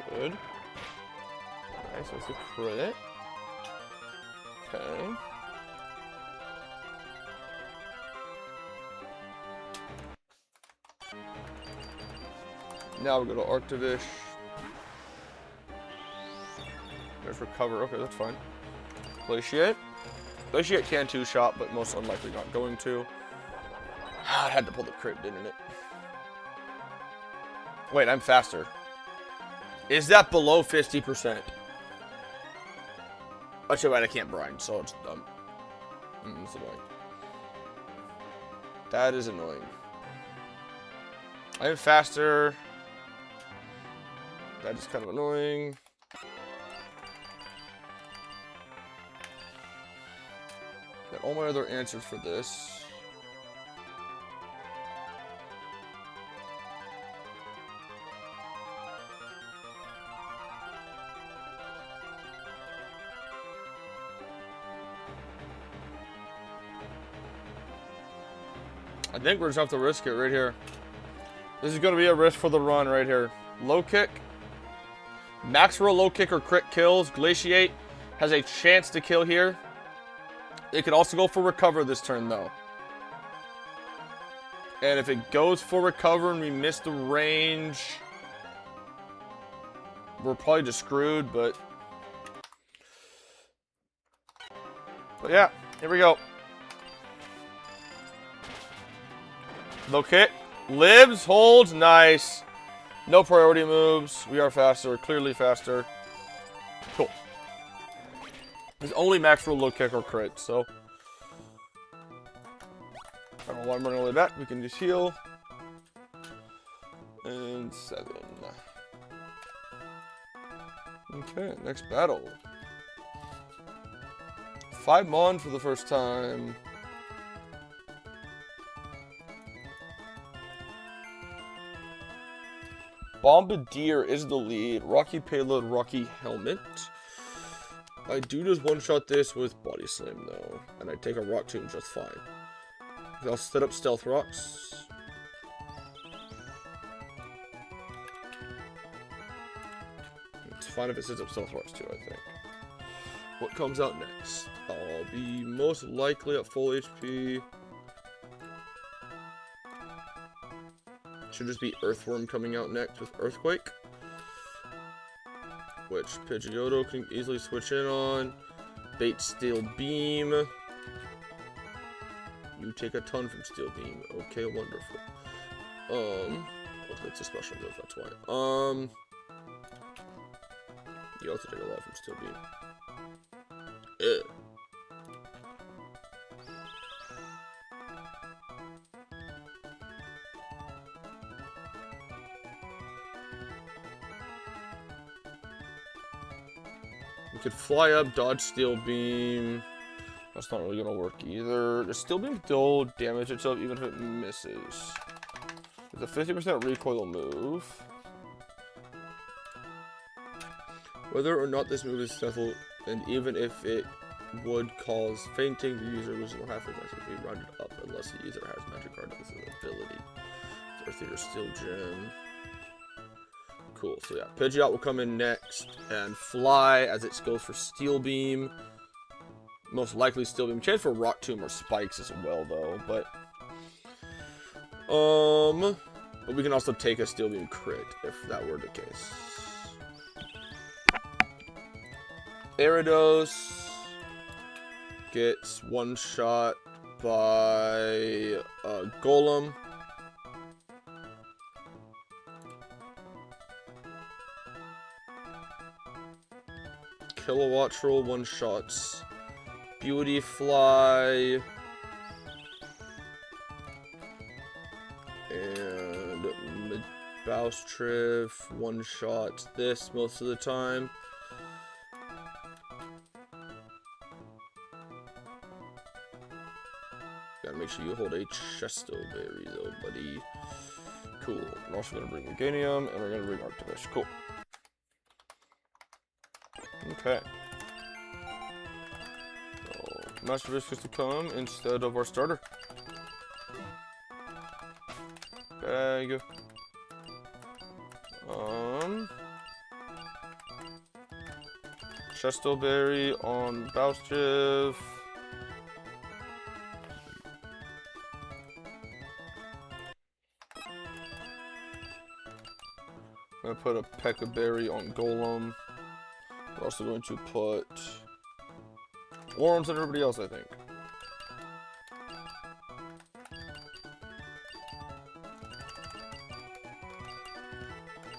Good. Nice, that's a crit. Okay. Now we go to Arctivish. There's Recover. Okay, that's fine. Glaciate. Glaciate can 2-shot, but most unlikely not going to. I had to pull the crit, didn't it? Wait, I'm faster. Is that below 50%? Actually, wait, I can't brine, so it's dumb. It's annoying. That is annoying. I'm faster. That is kind of annoying. Got all my other answers for this. I think we're just have to risk it right here. This is going to be a risk for the run right here. Low kick. Max roll, low kick, or crit kills. Glaciate has a chance to kill here. It could also go for Recover this turn, though. And if it goes for recover and we miss the range, we're probably just screwed, but yeah, here we go. Low kick. Lives, holds, nice. No priority moves. We are faster, clearly faster. Cool. There's only max roll low kick or crit, so. I don't know why I'm running all the way back. We can just heal. And 7. Okay, next battle. 5 Mon for the first time. Bombardier is the lead. Rocky Payload, Rocky Helmet. I do just one-shot this with Body Slam, though. And I take a Rock Tomb just fine. I'll set up Stealth Rocks. It's fine if it sets up Stealth Rocks, too, I think. What comes out next? I'll be most likely at full HP. Should just be Earthworm coming out next with Earthquake, which Pidgeotto can easily switch in on. Bait Steel Beam. You take a ton from Steel Beam. Okay, wonderful. Well, it's a special move, that's why. You also take a lot from Steel Beam. We could fly up, dodge Steel Beam. That's not really gonna work either. The Steel Beam still damage itself even if it misses. It's a 50% recoil move. Whether or not this move is successful, and even if it would cause fainting, the user loses half of magic to be rounded up unless the user has magic card as an ability. Earth Eater Steel Gem. Cool, so yeah, Pidgeot will come in next and fly as it goes for Steel Beam. Most likely Steel Beam. Chance for Rock Tomb or Spikes as well, though, but we can also take a Steel Beam crit if that were the case. Gyarados gets one shot by Golem. Kilowatt roll, one shots. Beauty Fly. And Bowstriff, one shot this most of the time. Gotta make sure you hold a Chesto Berry though, buddy. Cool. I'm also gonna bring Meganium, and we're gonna bring Arctivish. Cool. Okay. So, Master Risk is to come instead of our starter. Bag. Chesto Berry on Bowstriff. I'm gonna put a Pekka Berry on Golem. We're also going to put Worms on everybody else, I think.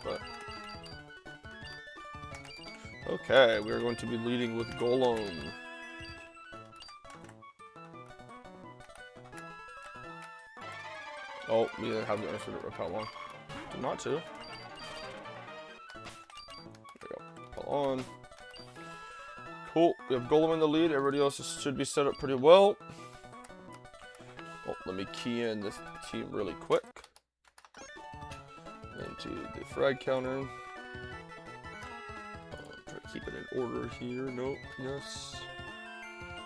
But okay, we are going to be leading with Golem. Oh, we didn't have the answer to repel on. Did not to. There we go. Repel on. Cool. We have Golem in the lead. Everybody else should be set up pretty well. Oh, let me key in this team really quick. Into the frag counter. Try to keep it in order here. Nope. Yes.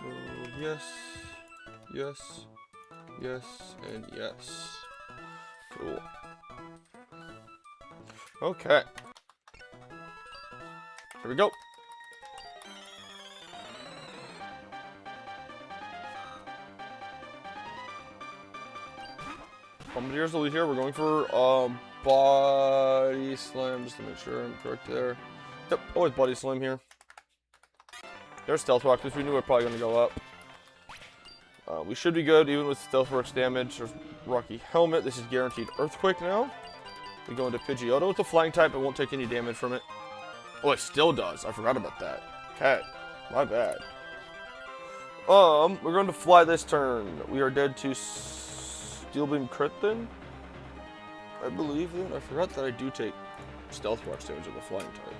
No. Yes. Yes. Yes. And yes. Cool. Okay. Here we go. Here's the lead here. We're going for body slam, just to make sure I'm correct there. Yep, always body slam here. There's stealth rock, because we knew we're probably going to go up. We should be good, even with stealth rock's damage. There's Rocky Helmet. This is guaranteed Earthquake now. We go into Pidgeotto. It's a flying type. It won't take any damage from it. Oh, it still does. I forgot about that. Okay, my bad. We're going to fly this turn. We are dead to Steel Beam crit then. I believe then. I forgot that I do take stealth rock damage with a flying type.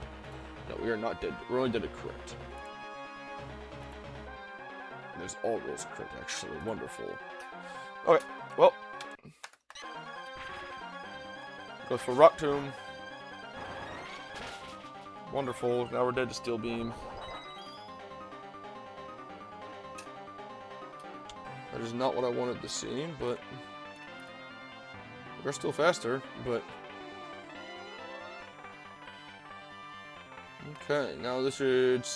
No, we are not dead. We're only dead to crit. There's all rolls of crit, actually. Wonderful. Okay, well. Goes for Rock Tomb. Wonderful. Now we're dead to Steel Beam. That is not what I wanted to see, but we're still faster, but okay, now this should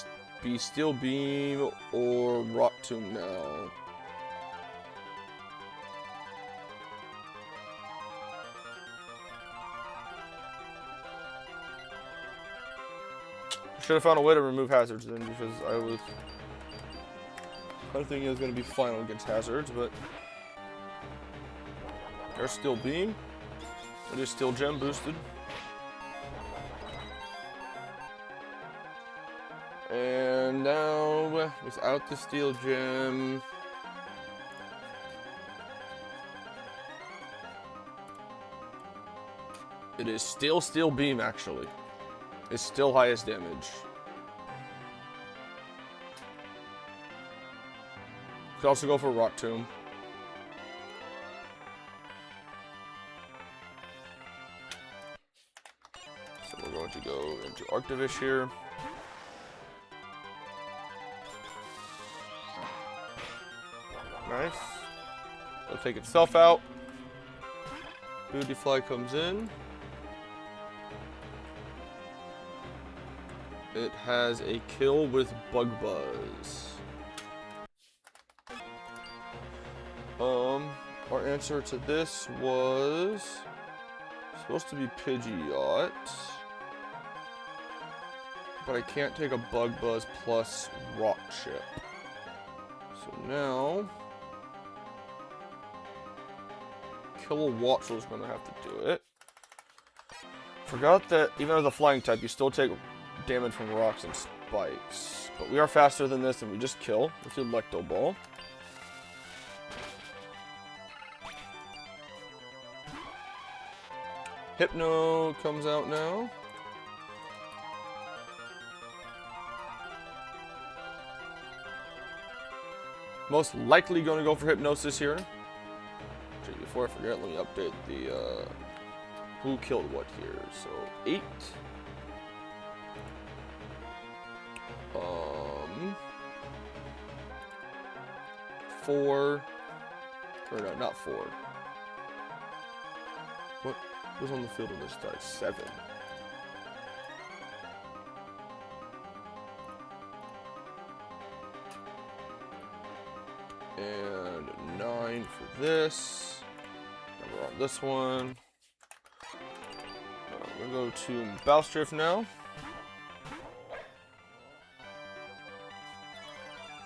be Steel Beam or Rock Tomb now. Should have found a way to remove hazards then, because I think it was going to be final against hazards, but there's Steel Beam. It is Steel Gem boosted. And now, without the Steel Gem, it is still Steel Beam, actually. It's still highest damage. Could also go for Rock Tomb. So we're going to go into Arctivish here. Nice. It'll take itself out. Booty Fly comes in. It has a kill with Bug Buzz. Our answer to this was supposed to be Pidgeot, but I can't take a Bug Buzz plus Rock Chip. So now, Kilowattrel is going to have to do it. Forgot that even as a flying type, you still take damage from rocks and spikes. But we are faster than this, and we just kill with the Electo Ball. Hypno comes out now. Most likely going to go for Hypnosis here. Actually, before I forget, let me update the who killed what here. So 8. 4. Or no, not 4. What was on the field on this die? 7. And 9 for this. And we're on this one. We're going to go to Bowstrift now.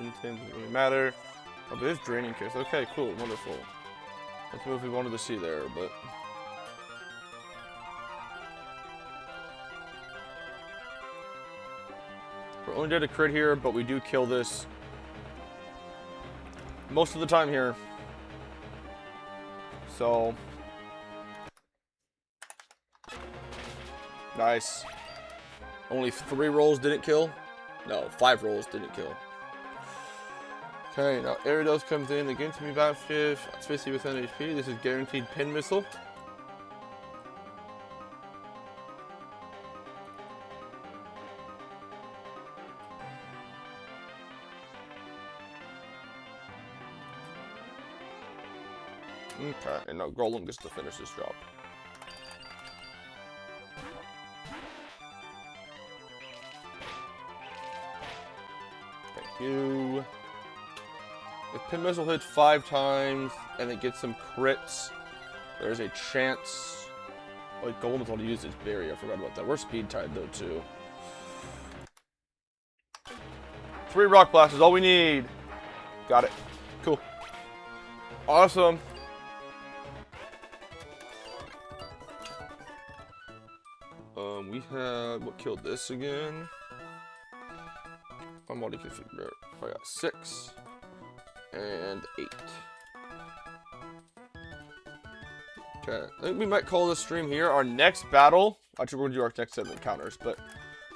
Anything doesn't really matter. Oh, but it is Draining Kiss. Okay, cool, wonderful. That's the move we wanted to see there, but we're only dead to crit here, but we do kill this most of the time here. So nice. Only 3 rolls didn't kill. No, 5 rolls didn't kill. Okay, now Ariados comes in against me, Batshift, especially with HP. This is guaranteed Pin Missile. Okay, and now Golem gets to finish this job. Thank you. If Pin Missile hits 5 times and it gets some crits, There's a chance. Like, gold is all to use its berry. I forgot about that. We're speed tied, though, too. 3 rock blasts is all we need. Got it. Cool. Awesome. We had, what killed this again? I'm already configured. I got 6 and 8. Okay, I think we might call this stream here. Our next battle, actually we're gonna do our next set of encounters, but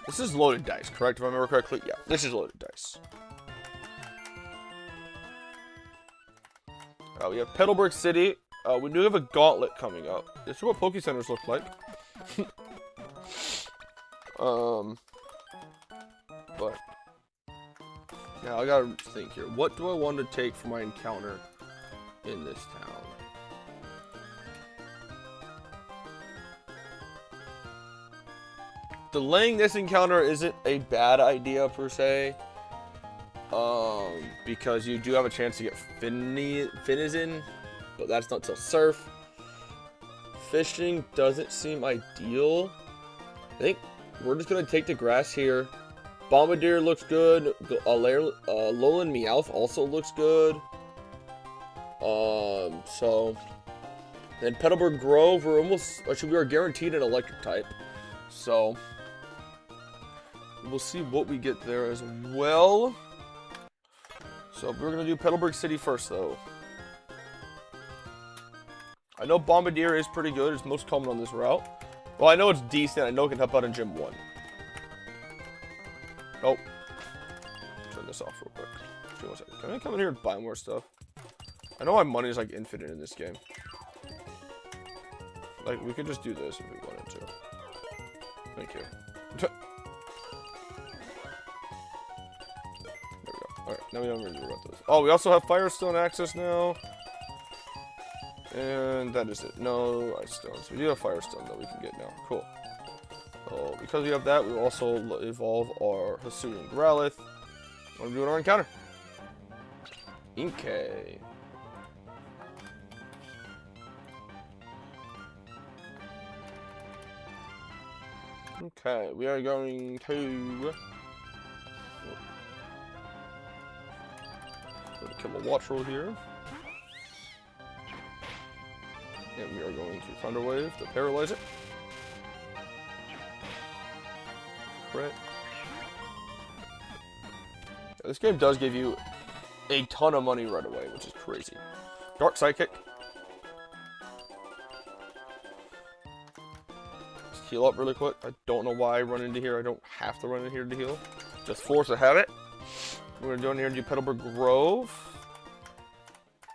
this is loaded dice, correct? If I remember correctly, yeah, this is loaded dice. We have Petalburg City. We do have a gauntlet coming up. This is what Poke Centers look like. But yeah, I gotta think here. What do I want to take for my encounter in this town? Delaying this encounter isn't a bad idea per se. Because you do have a chance to get Finizen, but that's not till Surf. Fishing doesn't seem ideal. I think we're just gonna take the grass here. Bombardier looks good. Lowland Meowth also looks good. So then Petalburg Grove, we are guaranteed an electric type. So we'll see what we get there as well. So we're gonna do Petalburg City first, though. I know Bombardier is pretty good. It's most common on this route. Well, I know it's decent. I know it can help out in Gym 1. Oh. Turn this off real quick. Just one second. Can I come in here and buy more stuff? I know my money is like infinite in this game. Like, we could just do this if we wanted to. Thank you. There we go. Alright, now we don't really worry about this. Oh, we also have Firestone access now. And that is it. No ice stones. We do have Firestone that we can get now. Cool. So because we have that, we will also evolve our Hisuian Growlithe. What are we doing our encounter? Inkay. Okay, we are going to kill a Watchroll here. And we are going to Thunder Wave to paralyze it. Right. Yeah, this game does give you a ton of money right away, which is crazy. Dark Psychic. Let's heal up really quick. I don't know why I run into here. I don't have to run in here to heal. Just force a habit. We're going to go in here and do Petalburg Grove.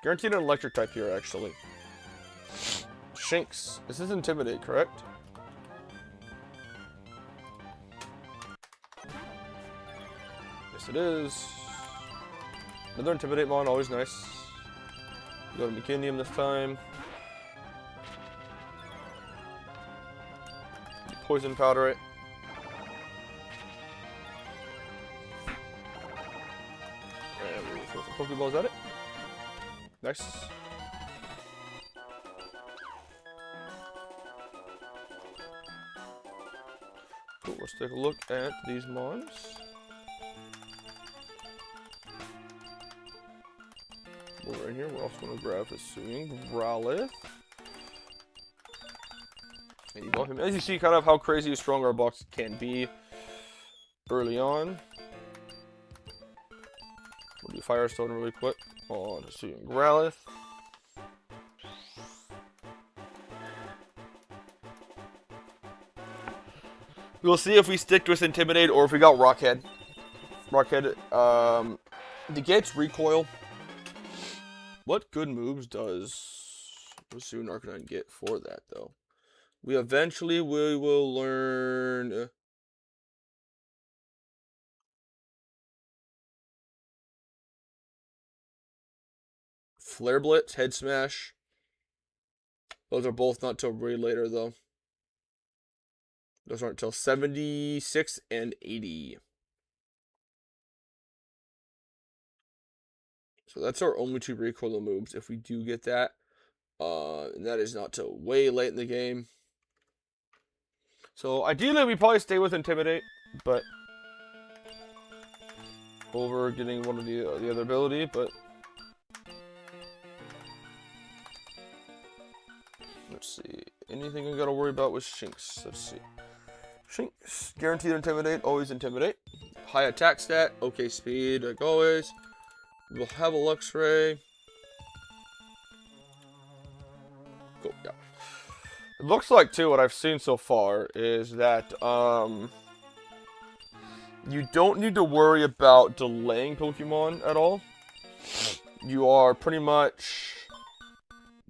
Guaranteed an electric type here, actually. Shinx. This is Intimidate, correct? Yes, it is. Another Intimidate mon, always nice. Go to McKinium this time. Poison Powder it. And we'll throw some Pokeballs at it. Nice. Cool, let's take a look at these mons. We're in here. We're also going to grab the Hisuian Growlithe. And evolve him. As you see, kind of how crazy and strong our box can be early on. We'll do Firestone really quick on Hisuian Growlithe. We'll see if we stick with Intimidate or if we got Rockhead. Rockhead negates recoil. What good moves does Hisuian Arcanine get for that, though? We will learn Flare Blitz, Head Smash. Those are both not till way later, though. Those aren't till 76 and 80. So that's our only 2 recoil moves if we do get that. And that is not till way late in the game. So ideally we probably stay with Intimidate, but over getting one of the other ability, but let's see. Anything I gotta worry about with Shinx? Let's see. Shinx, guaranteed Intimidate, always Intimidate. High attack stat, okay speed, like always. We'll have a Luxray. Cool, yeah. It looks like, too, what I've seen so far is that, you don't need to worry about delaying Pokemon at all. You are pretty much...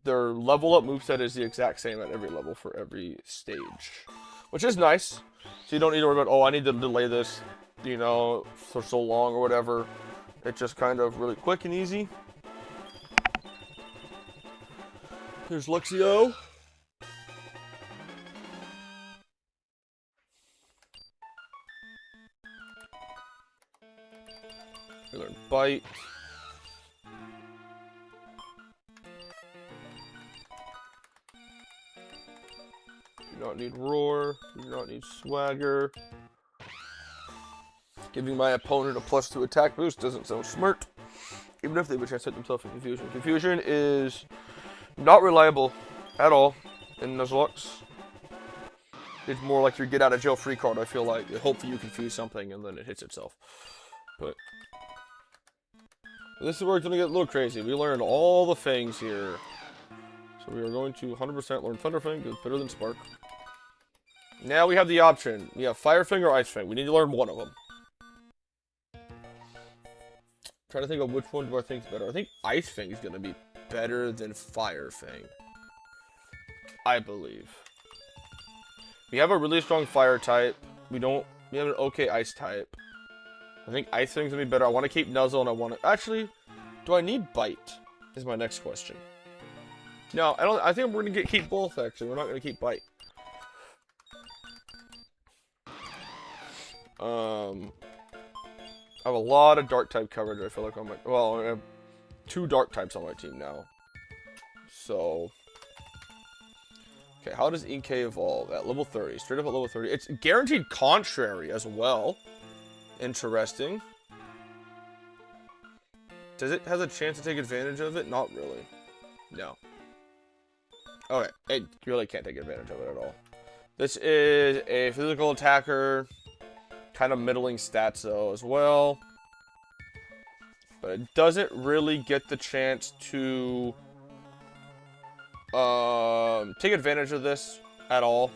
Their level up moveset is the exact same at every level for every stage. Which is nice. So you don't need to worry about, oh, I need to delay this, you know, for so long or whatever. It's just kind of really quick and easy. Here's Luxio. We learn Bite. Do not need Roar. Do not need Swagger. Giving my opponent a +2 attack boost doesn't sound smart. Even if they would try to set themselves in Confusion. Confusion is not reliable at all in Nuzlocks. It's more like your get out of jail free card, I feel like. Hopefully you confuse something and then it hits itself. But this is where it's going to get a little crazy. We learned all the things here. So we are going to 100% learn Thunderfang, it's better than Spark. Now we have the option. We have Fire Fang or Ice Fang. We need to learn one of them. Trying to think of which one do I think is better. I think Ice Fang is going to be better than Fire Fang. I believe. We have a really strong Fire type. We have an okay Ice type. I think Ice Fang's going to be better. I want to keep Nuzzle and I want to... Actually, do I need Bite? Is my next question. No, I don't. I think we're going to keep both, actually. We're not going to keep Bite. I have a lot of dark type coverage, I feel like, on my... Well, I have 2 dark types on my team now. So... Okay, how does EK evolve? At level 30. Straight up at level 30. It's guaranteed Contrary as well. Interesting. Does it have a chance to take advantage of it? Not really. No. Okay, it really can't take advantage of it at all. This is a physical attacker. Kind of middling stats though as well. But it doesn't really get the chance to take advantage of this at all.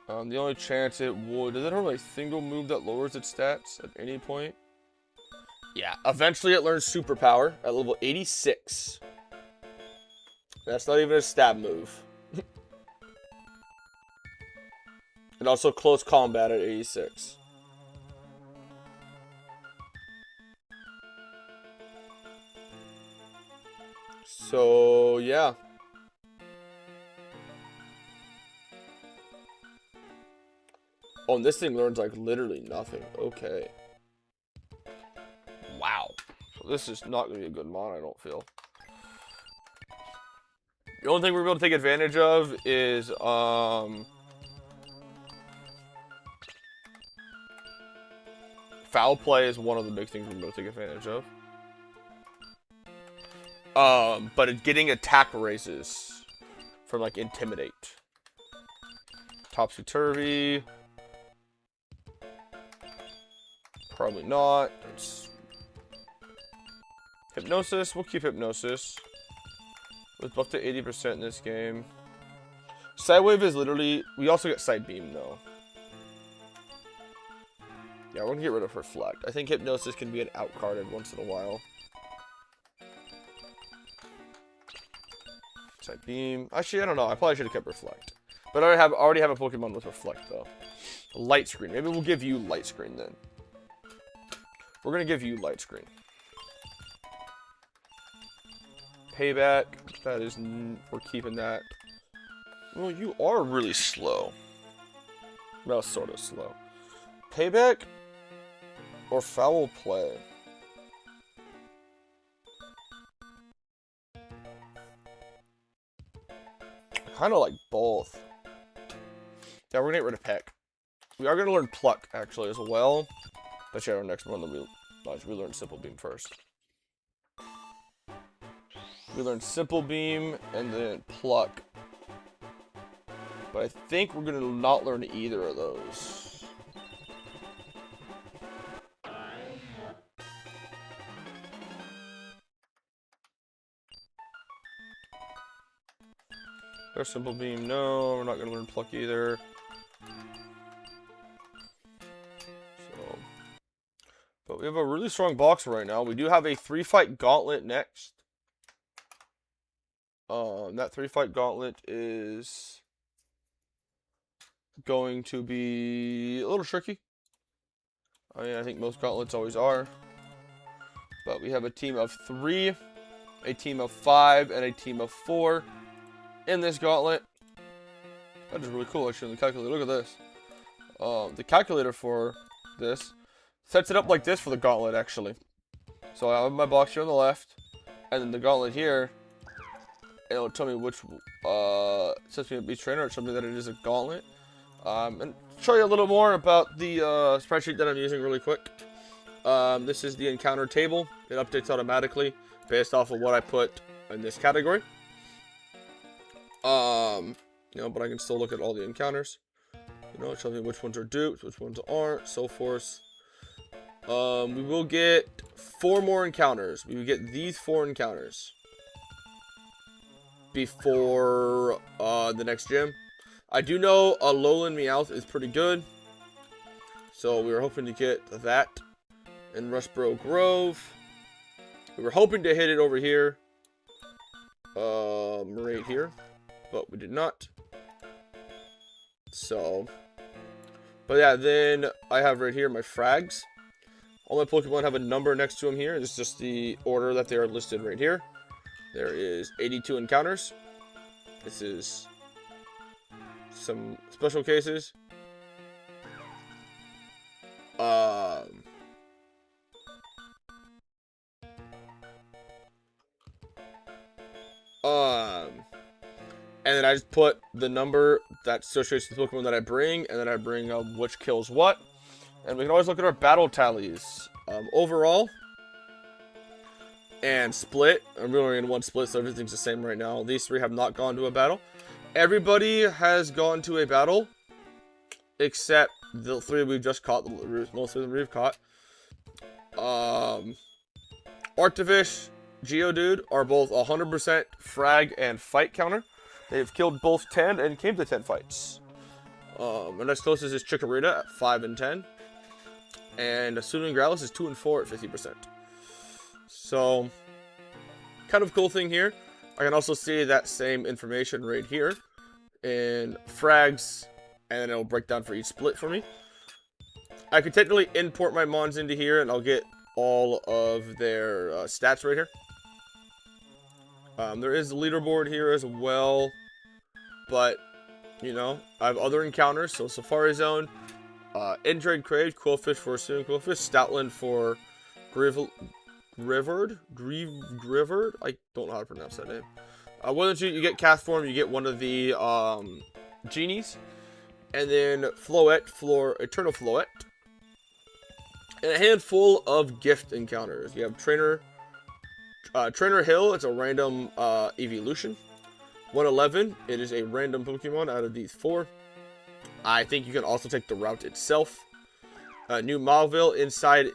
The only chance it would... Does it have a single move that lowers its stats at any point? Yeah, eventually it learns Superpower at level 86. That's not even a stab move. And also Close Combat at 86. So, yeah. Oh, and this thing learns, like, literally nothing. Okay. Wow. So this is not going to be a good mon, I don't feel. The only thing we're able to take advantage of is, Foul Play is one of the big things we're able to take advantage of. But getting attack raises from, like, Intimidate. Topsy-Turvy. Probably not. It's... Hypnosis. We'll keep Hypnosis. With buff to 80% in this game. Sidewave is literally... We also get Side Beam, though. Yeah, we're going to get rid of Reflect. I think Hypnosis can be an out-carded once in a while. Side Beam. Actually, I don't know. I probably should have kept Reflect. But I already have a Pokemon with Reflect, though. Light Screen. Maybe we'll give you Light Screen, then. We're going to give you Light Screen. Payback. That is... We're keeping that. Well, you are really slow. Well, sort of slow. Payback or Foul Play? kind of like both. Yeah, we're gonna get rid of Peck. We are gonna learn Pluck actually as well. But yeah, our next one we learn Simple Beam first. We learned Simple Beam and then Pluck. But I think we're gonna not learn either of those. There's Simple Beam. No, we're not gonna learn Pluck either. So, but we have a really strong box right now. We do have a 3-fight gauntlet next. That 3-fight gauntlet is going to be a little tricky. I mean, I think most gauntlets always are. But we have a team of 3, a team of 5, and a team of 4 in this gauntlet. That is really cool, actually, in the calculator. Look at this. The calculator for this sets it up like this for the gauntlet, actually. So I have my box here on the left, and then the gauntlet here. It'll tell me which sets me a beach trainer or something that it is a gauntlet. And show you a little more about the spreadsheet that I'm using really quick. This is the encounter table. It updates automatically based off of what I put in this category. You know, but I can still look at all the encounters. You know, it shows me which ones are duped, which ones aren't, so forth. We will get 4 more encounters. We will get these 4 encounters before the next gym. I do know a Lowland Meowth is pretty good, so we were hoping to get that in Rustboro Grove. We were hoping to hit it over here, right here, but we did not. So, but yeah, then I have right here my frags. All my Pokemon have a number next to them here. This is just the order that they are listed right here. There is 82 encounters. This is some special cases. And then I just put the number that associates with the Pokemon that I bring, and then I bring which kills what. And we can always look at our battle tallies. Overall, and split. I'm only in one split, so everything's the same right now. These 3 have not gone to a battle. Everybody has gone to a battle, except the 3 we've just caught. Most of them we've caught. Arctifish, Geodude are both 100% frag and fight counter. They've killed both 10 and came to 10 fights. And next closest is Chikorita at 5 and 10. And Soothing Growlithe is 2 and 4 at 50%. So, kind of cool thing here. I can also see that same information right here in frags, and then it'll break down for each split for me. I could technically import my Mons into here, and I'll get all of their stats right here. There is a leaderboard here as well, but, you know, I have other encounters. So, Safari Zone, Intrade Crave, Quillfish for Soothing Quillfish, Stoutland for Grivard? I don't know how to pronounce that name. Once you get cast form, you get one of the genies. And then Floette for Eternal Floette. And a handful of gift encounters. You have Trainer Hill, it's a random evolution. 111, it is a random Pokemon out of these 4. I think you can also take the route itself. New Mauville inside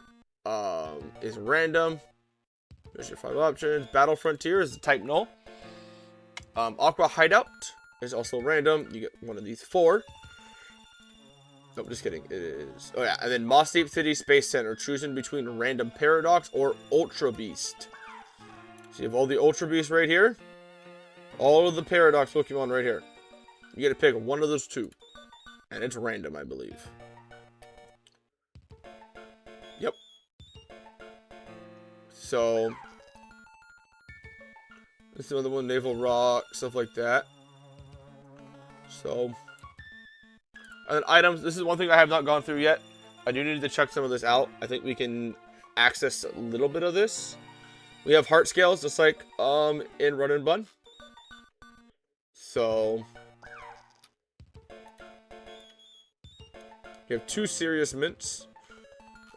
is random. There's your 5 options. Battle Frontier is the type Null. Aqua Hideout is also random. You get one of these 4. No, I'm just kidding. It is. Oh, yeah. And then Moss Deep City Space Center. Choosing between Random Paradox or Ultra Beast. So you have all the Ultra Beasts right here. All of the Paradox Pokemon right here. You get to pick one of those 2. And it's random, I believe. Yep. So, this is another one, Naval Rock, stuff like that. So, and then items, this is one thing I have not gone through yet. I do need to check some of this out. I think we can access a little bit of this. We have heart scales, just like in Run and Bun. So we have 2 serious mints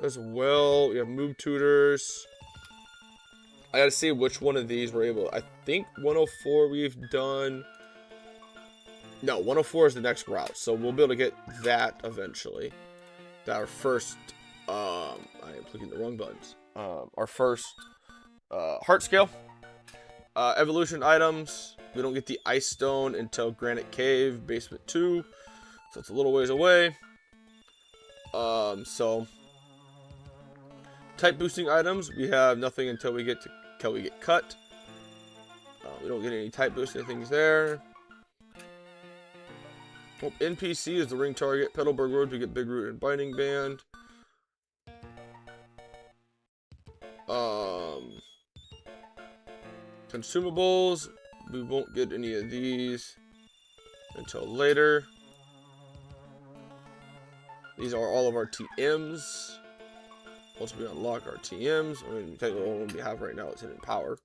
as well. We have move tutors. I gotta see which one of these we're able. I think 104 we've done. No, 104 is the next route, so we'll be able to get that eventually. That our first. I am clicking the wrong buttons. Our first heart scale. Evolution items. We don't get the ice stone until Granite Cave Basement 2, so it's a little ways away. So type boosting items, we have nothing until we get cut. We don't get any type boosting things there. Well, NPC is the ring target. Petalburg Road, we get Big Root and Binding Band. Consumables, we won't get any of these until later. These are all of our TMs. Once we unlock our TMs, I mean, technically the one we have right now is hidden power,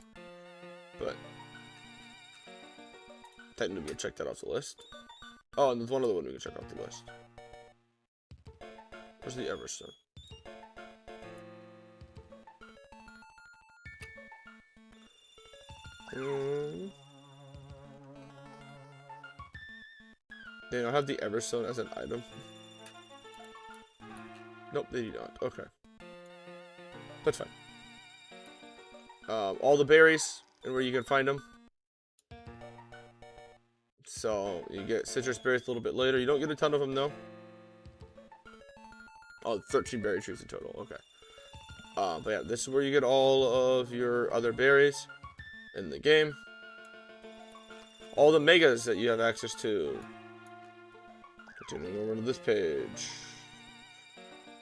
but technically we can check that off the list. Oh, and there's one other one we can check off the list. Where's the Everstone? They don't have the Everstone as an item. Nope, they do not. Okay. That's fine. All the berries and where you can find them. So you get citrus berries a little bit later. You don't get a ton of them though. Oh, 13 berry trees in total. Okay. But yeah, this is where you get all of your other berries in the game. All the megas that you have access to. Continuing over to this page.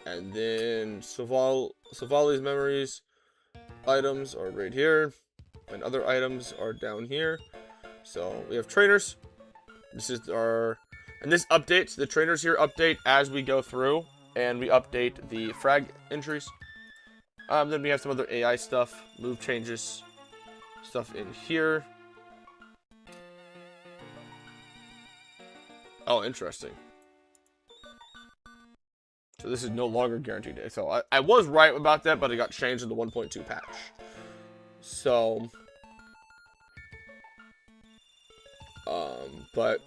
And then Savali's memories items are right here. And other items are down here. So we have trainers. This is our... And this updates, the trainers here update as we go through. And we update the frag entries. Then we have some other AI stuff. Move changes. Stuff in here. Oh, interesting. So this is no longer guaranteed. So I was right about that, but it got changed in the 1.2 patch. So, but,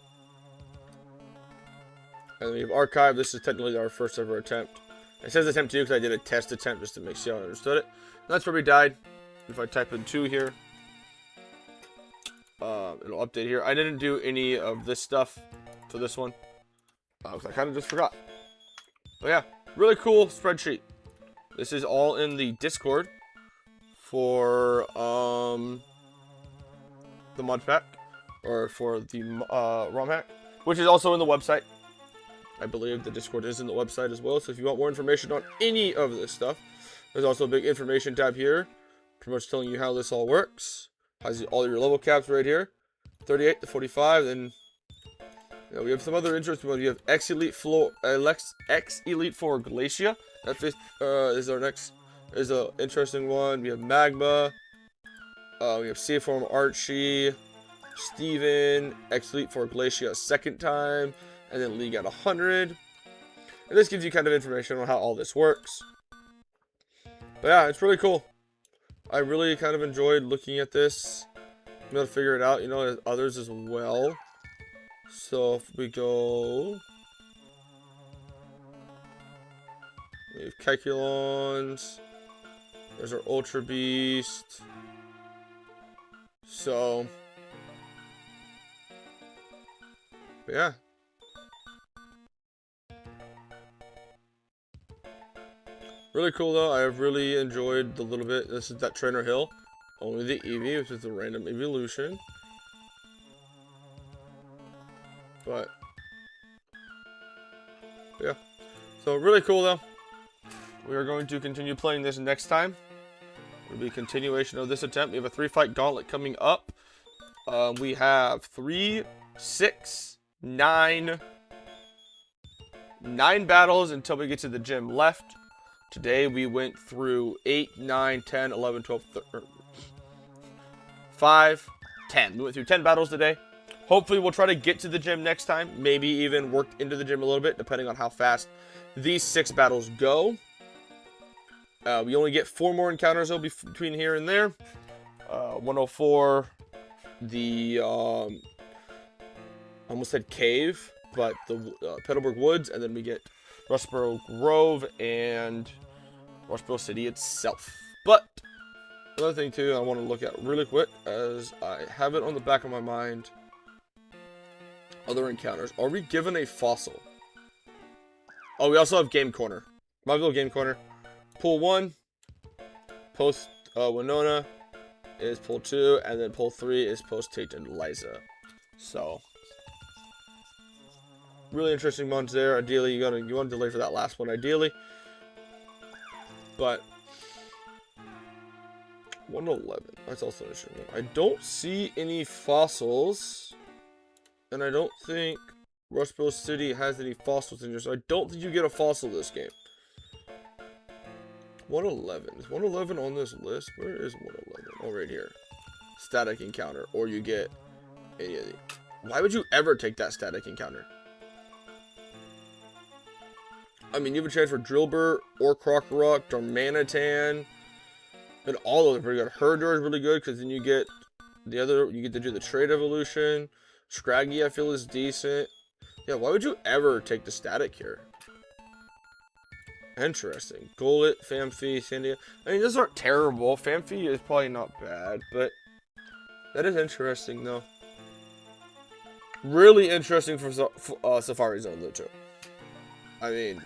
and we have archive. This is technically our first ever attempt. It says attempt 2 because I did a test attempt just to make sure I understood it. And that's where we died. If I type in 2 here, it'll update here. I didn't do any of this stuff for this one because I kind of just forgot. But yeah, really cool spreadsheet. This is all in the Discord for the mod pack, or for the ROM hack, which is also in the website. I believe the Discord is in the website as well. So if you want more information on any of this stuff, there's also a big information tab here, pretty much telling you how this all works. Has all your level caps right here, 38 to 45. Then you know, we have some other interesting ones. We have X Elite 4 Glacia. That is our next, is an interesting one. We have Magma. We have C-Form Archie, Steven, X Elite 4 Glacia a second time, and then League at 100. And this gives you kind of information on how all this works. But yeah, it's really cool. I really kind of enjoyed looking at this. I'm going to figure it out, you know, as others as well. So if we go, we have Calculons, there's our Ultra Beast. So yeah, really cool though. I've really enjoyed the little bit. This is that Trainer Hill, only the Eevee, which is the random evolution. But yeah, so really cool though. We are going to continue playing this next time. It'll be a continuation of this attempt. We have a 3-fight gauntlet coming up. We have 3, 6, 9 battles until we get to the gym left. Today we went through 8, 9, 10, 11, 12, 5, 10. We went through 10 battles today. Hopefully we'll try to get to the gym next time. Maybe even work into the gym a little bit, depending on how fast these 6 battles go. We only get 4 more encounters though between here and there. 104, the I almost said cave, but the Petalburg Woods, and then we get Rustboro Grove and Rustboro City itself. But another thing too I want to look at really quick, as I have it on the back of my mind. Other encounters. Are we given a fossil? Oh, we also have Game Corner. Mobile Game Corner. Pool 1, Post Winona is Pool 2, and then Pool 3 is Post Tate and Liza. So, really interesting ones there. Ideally, you want to delay for that last one, ideally. But 111, that's also an interesting one. I don't see any fossils, and I don't think Rustboro City has any fossils in here, so I don't think you get a fossil this game. 111. Is 111 on this list? Where is 111? Oh, right here. Static encounter. Or you get any of these. Why would you ever take that static encounter? I mean, you have a chance for Drillbur or Crocorock, Darmanitan, and all of them are pretty good. Herdur is really good because then you get the other. You get to do the trade evolution. Scraggy, I feel, is decent. Yeah, why would you ever take the static here? Interesting. Golett, Famfi, Sandia. I mean, those aren't terrible. Famfi is probably not bad, but that is interesting, though. Really interesting for Safari Zone, though, too. I mean,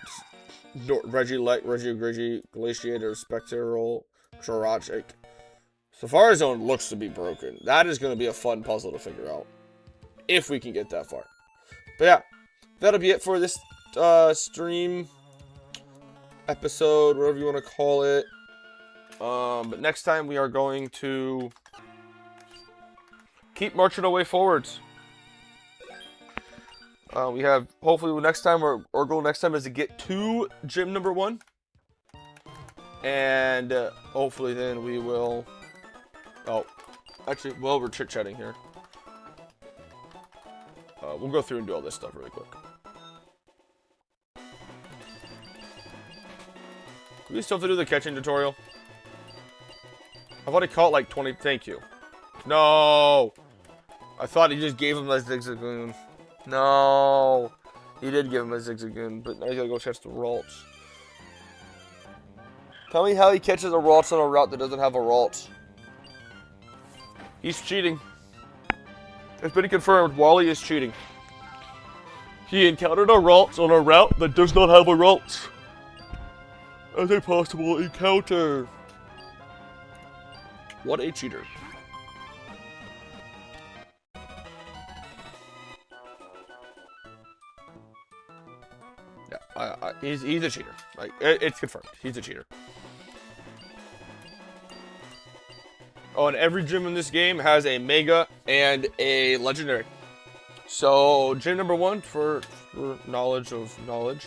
Reggie, Glaciator, Spectral, Jirachic. Safari Zone looks to be broken. That is going to be a fun puzzle to figure out, if we can get that far. But yeah, that'll be it for this stream, episode, whatever you want to call it. But next time we are going to keep marching our way forwards. We have, hopefully next time, our goal next time is to get to gym number 1. And hopefully then we will, oh, actually, well, we're chit-chatting here. We'll go through and do all this stuff really quick. Do we still have to do the catching tutorial? I've already caught like 20. Thank you. No! I thought he just gave him a Zigzagoon. No! He did give him a Zigzagoon, but now he's gotta go catch the Ralts. Tell me how he catches a Ralts on a route that doesn't have a Ralts. He's cheating. It's been confirmed. Wally is cheating. He encountered a Ralts on a route that does not have a Ralts as a possible encounter. What a cheater. Yeah, he's a cheater. Like, it's confirmed. He's a cheater. Oh, and every gym in this game has a Mega and a Legendary. So, gym number 1, for knowledge of knowledge,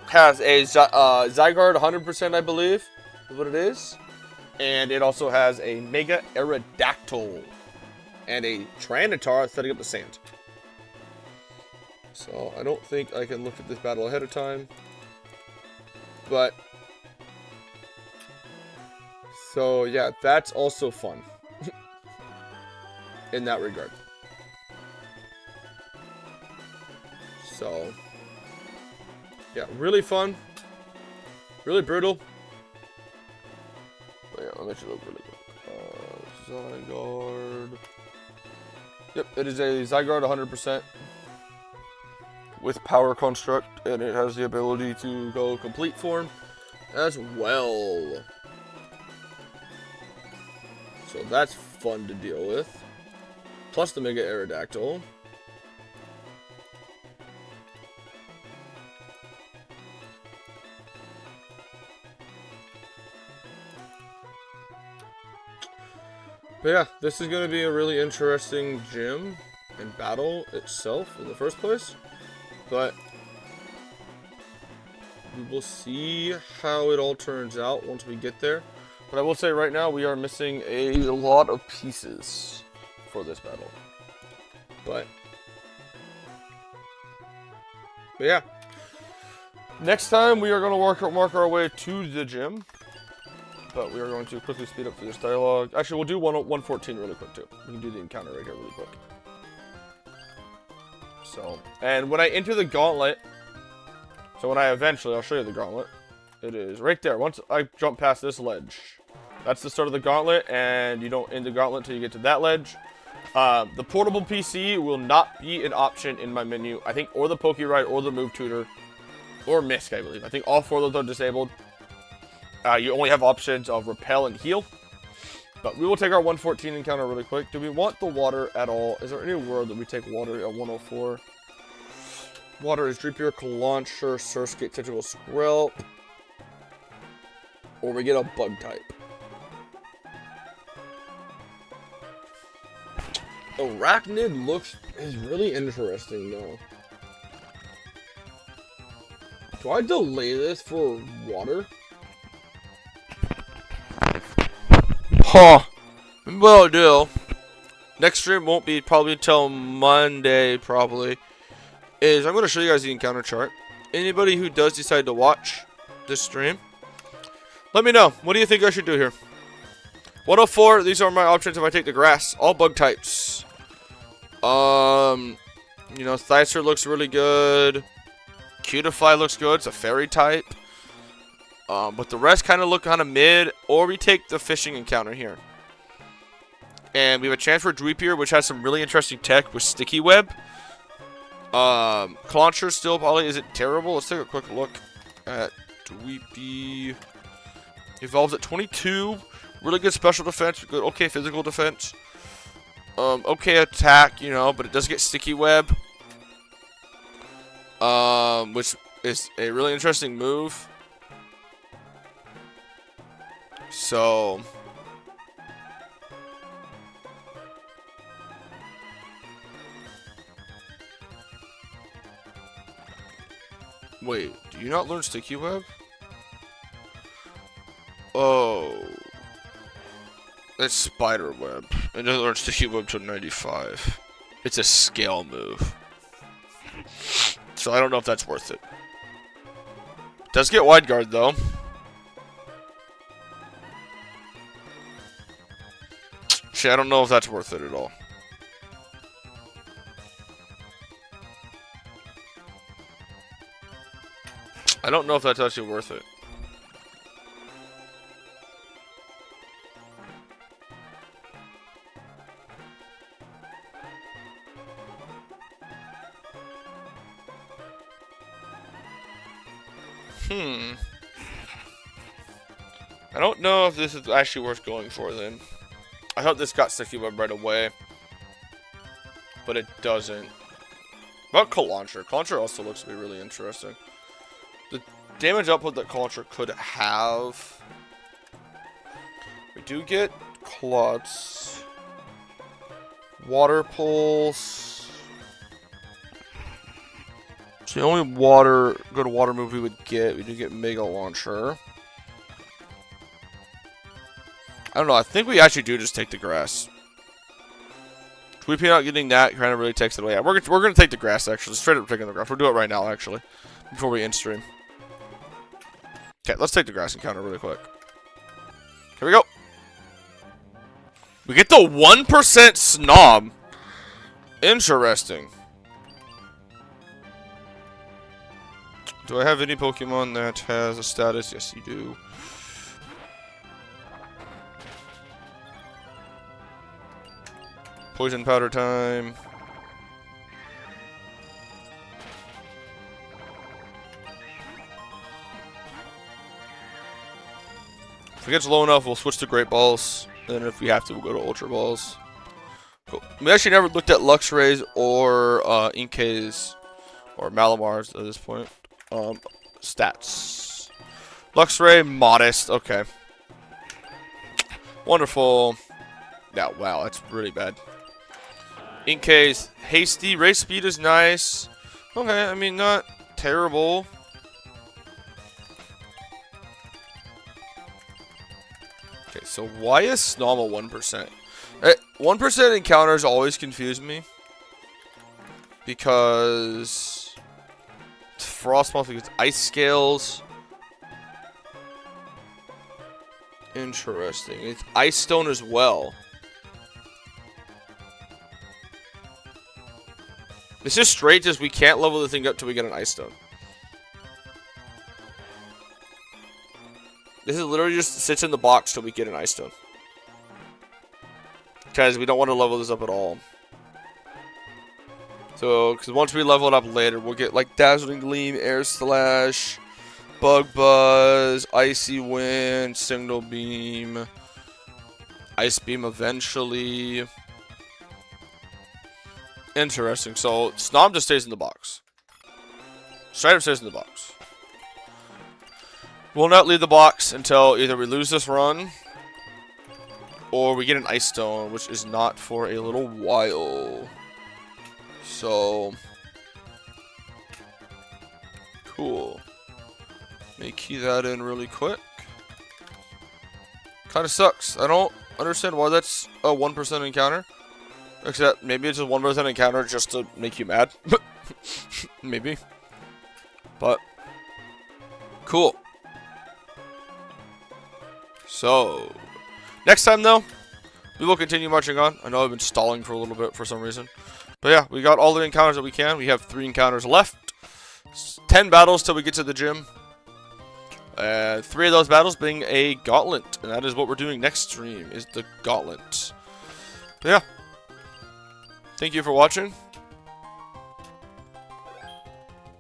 has a Zygarde 100%, I believe, is what it is. And it also has a Mega Aerodactyl and a Tyranitar setting up the sand. So, I don't think I can look at this battle ahead of time. But, so yeah, that's also fun. In that regard. So, yeah, really fun. Really brutal. But yeah, I'll let you look really quick. Zygarde. Yep, it is a Zygarde 100%. With Power Construct, and it has the ability to go complete form as well. So that's fun to deal with. Plus the Mega Aerodactyl. But yeah, this is going to be a really interesting gym and battle itself in the first place. But we will see how it all turns out once we get there. But I will say right now we are missing a lot of pieces for this battle. But yeah. Next time we are going to mark our way to the gym. But we are going to quickly speed up through this dialogue. Actually, we'll do 114 really quick too. We can do the encounter right here really quick. So, and when I enter the gauntlet, so when I eventually, I'll show you the gauntlet. It is right there. Once I jump past this ledge, that's the start of the gauntlet, and you don't end the gauntlet until you get to that ledge. The portable PC will not be an option in my menu. I think, or the Poke Ride, or the Move Tutor, or Misc, I believe. I think all 4 of those are disabled. You only have options of Repel and Heal. But we will take our 114 encounter really quick. Do we want the water at all? Is there any word that we take water at 104? Water is Dreepier, Clauncher, Surskit, Tentacle, Squirrel. Or we get a bug type. Arachnid is really interesting though. Do I delay this for water? Huh. Well, I'll do. Next stream won't be probably until Monday, probably. I'm going to show you guys the encounter chart. Anybody who does decide to watch this stream, let me know. What do you think I should do here? 104, these are my options if I take the grass. All bug types. You know, Thyser looks really good. Cutify looks good. It's a fairy type. But the rest kind of look kind of mid. Or we take the fishing encounter here. And we have a chance for Dreepier, which has some really interesting tech with Sticky Web. Clauncher still probably isn't terrible. Let's take a quick look at Dweepy. Evolves at 22. Really good special defense. Good, okay physical defense. Okay attack, you know, but it does get Sticky Web. Which is a really interesting move. So wait, do you not learn Sticky Web? Oh, that's Spider Web. It doesn't learn Sticky Web till 95. It's a scale move. So I don't know if that's worth it. Does get Wide Guard though. Shit, I don't know if that's worth it at all. I don't know if that's actually worth it. I don't know if this is actually worth going for then. I thought this got Sticky Web right away. But it doesn't. What about Clauncher? Clauncher also looks to be really interesting. The damage output that Clauncher could have. We do get Klutz. Water Pulse. It's the only good water move we would get. We do get Mega Launcher. I don't know. I think we actually do just take the grass. Tweepy not getting that kind of really takes it away. Yeah, we're gonna take the grass actually. Straight up taking the grass. We'll do it right now actually, before we end stream. Okay, let's take the grass encounter really quick. Here we go. We get the 1% snob. Interesting. Do I have any Pokemon that has a status? Yes, you do. Poison powder time. If it gets low enough, we'll switch to Great Balls. And then if we have to, we'll go to Ultra Balls. Cool. We actually never looked at Luxray's or Inkay's or Malamar's at this point. Stats. Luxray, modest. Okay. Wonderful. Yeah, wow, that's really bad. Inkay's hasty. Race speed is nice. Okay, I mean, not terrible. So why is Snom a 1%? 1% encounters always confuse me. Because Frost Moth gets ice scales. Interesting. It's Ice Stone as well. This is straight just we can't level the thing up till we get an Ice Stone. This is literally just sits in the box till we get an Ice Stone. Because we don't want to level this up at all. So, because once we level it up later, we'll get like Dazzling Gleam, Air Slash, Bug Buzz, Icy Wind, Signal Beam, Ice Beam eventually. Interesting. So, Snom just stays in the box. Straight up stays in the box. We'll not leave the box until either we lose this run or we get an Ice Stone, which is not for a little while. So, cool. Let me key that in really quick. Kind of sucks. I don't understand why that's a 1% encounter. Except maybe it's a 1% encounter just to make you mad. Maybe. But, cool. So, next time though, we will continue marching on. I know I've been stalling for a little bit for some reason. But yeah, we got all the encounters that we can. We have 3 encounters left. 10 battles till we get to the gym. 3 of those battles being a gauntlet. And that is what we're doing next stream, is the gauntlet. But yeah. Thank you for watching.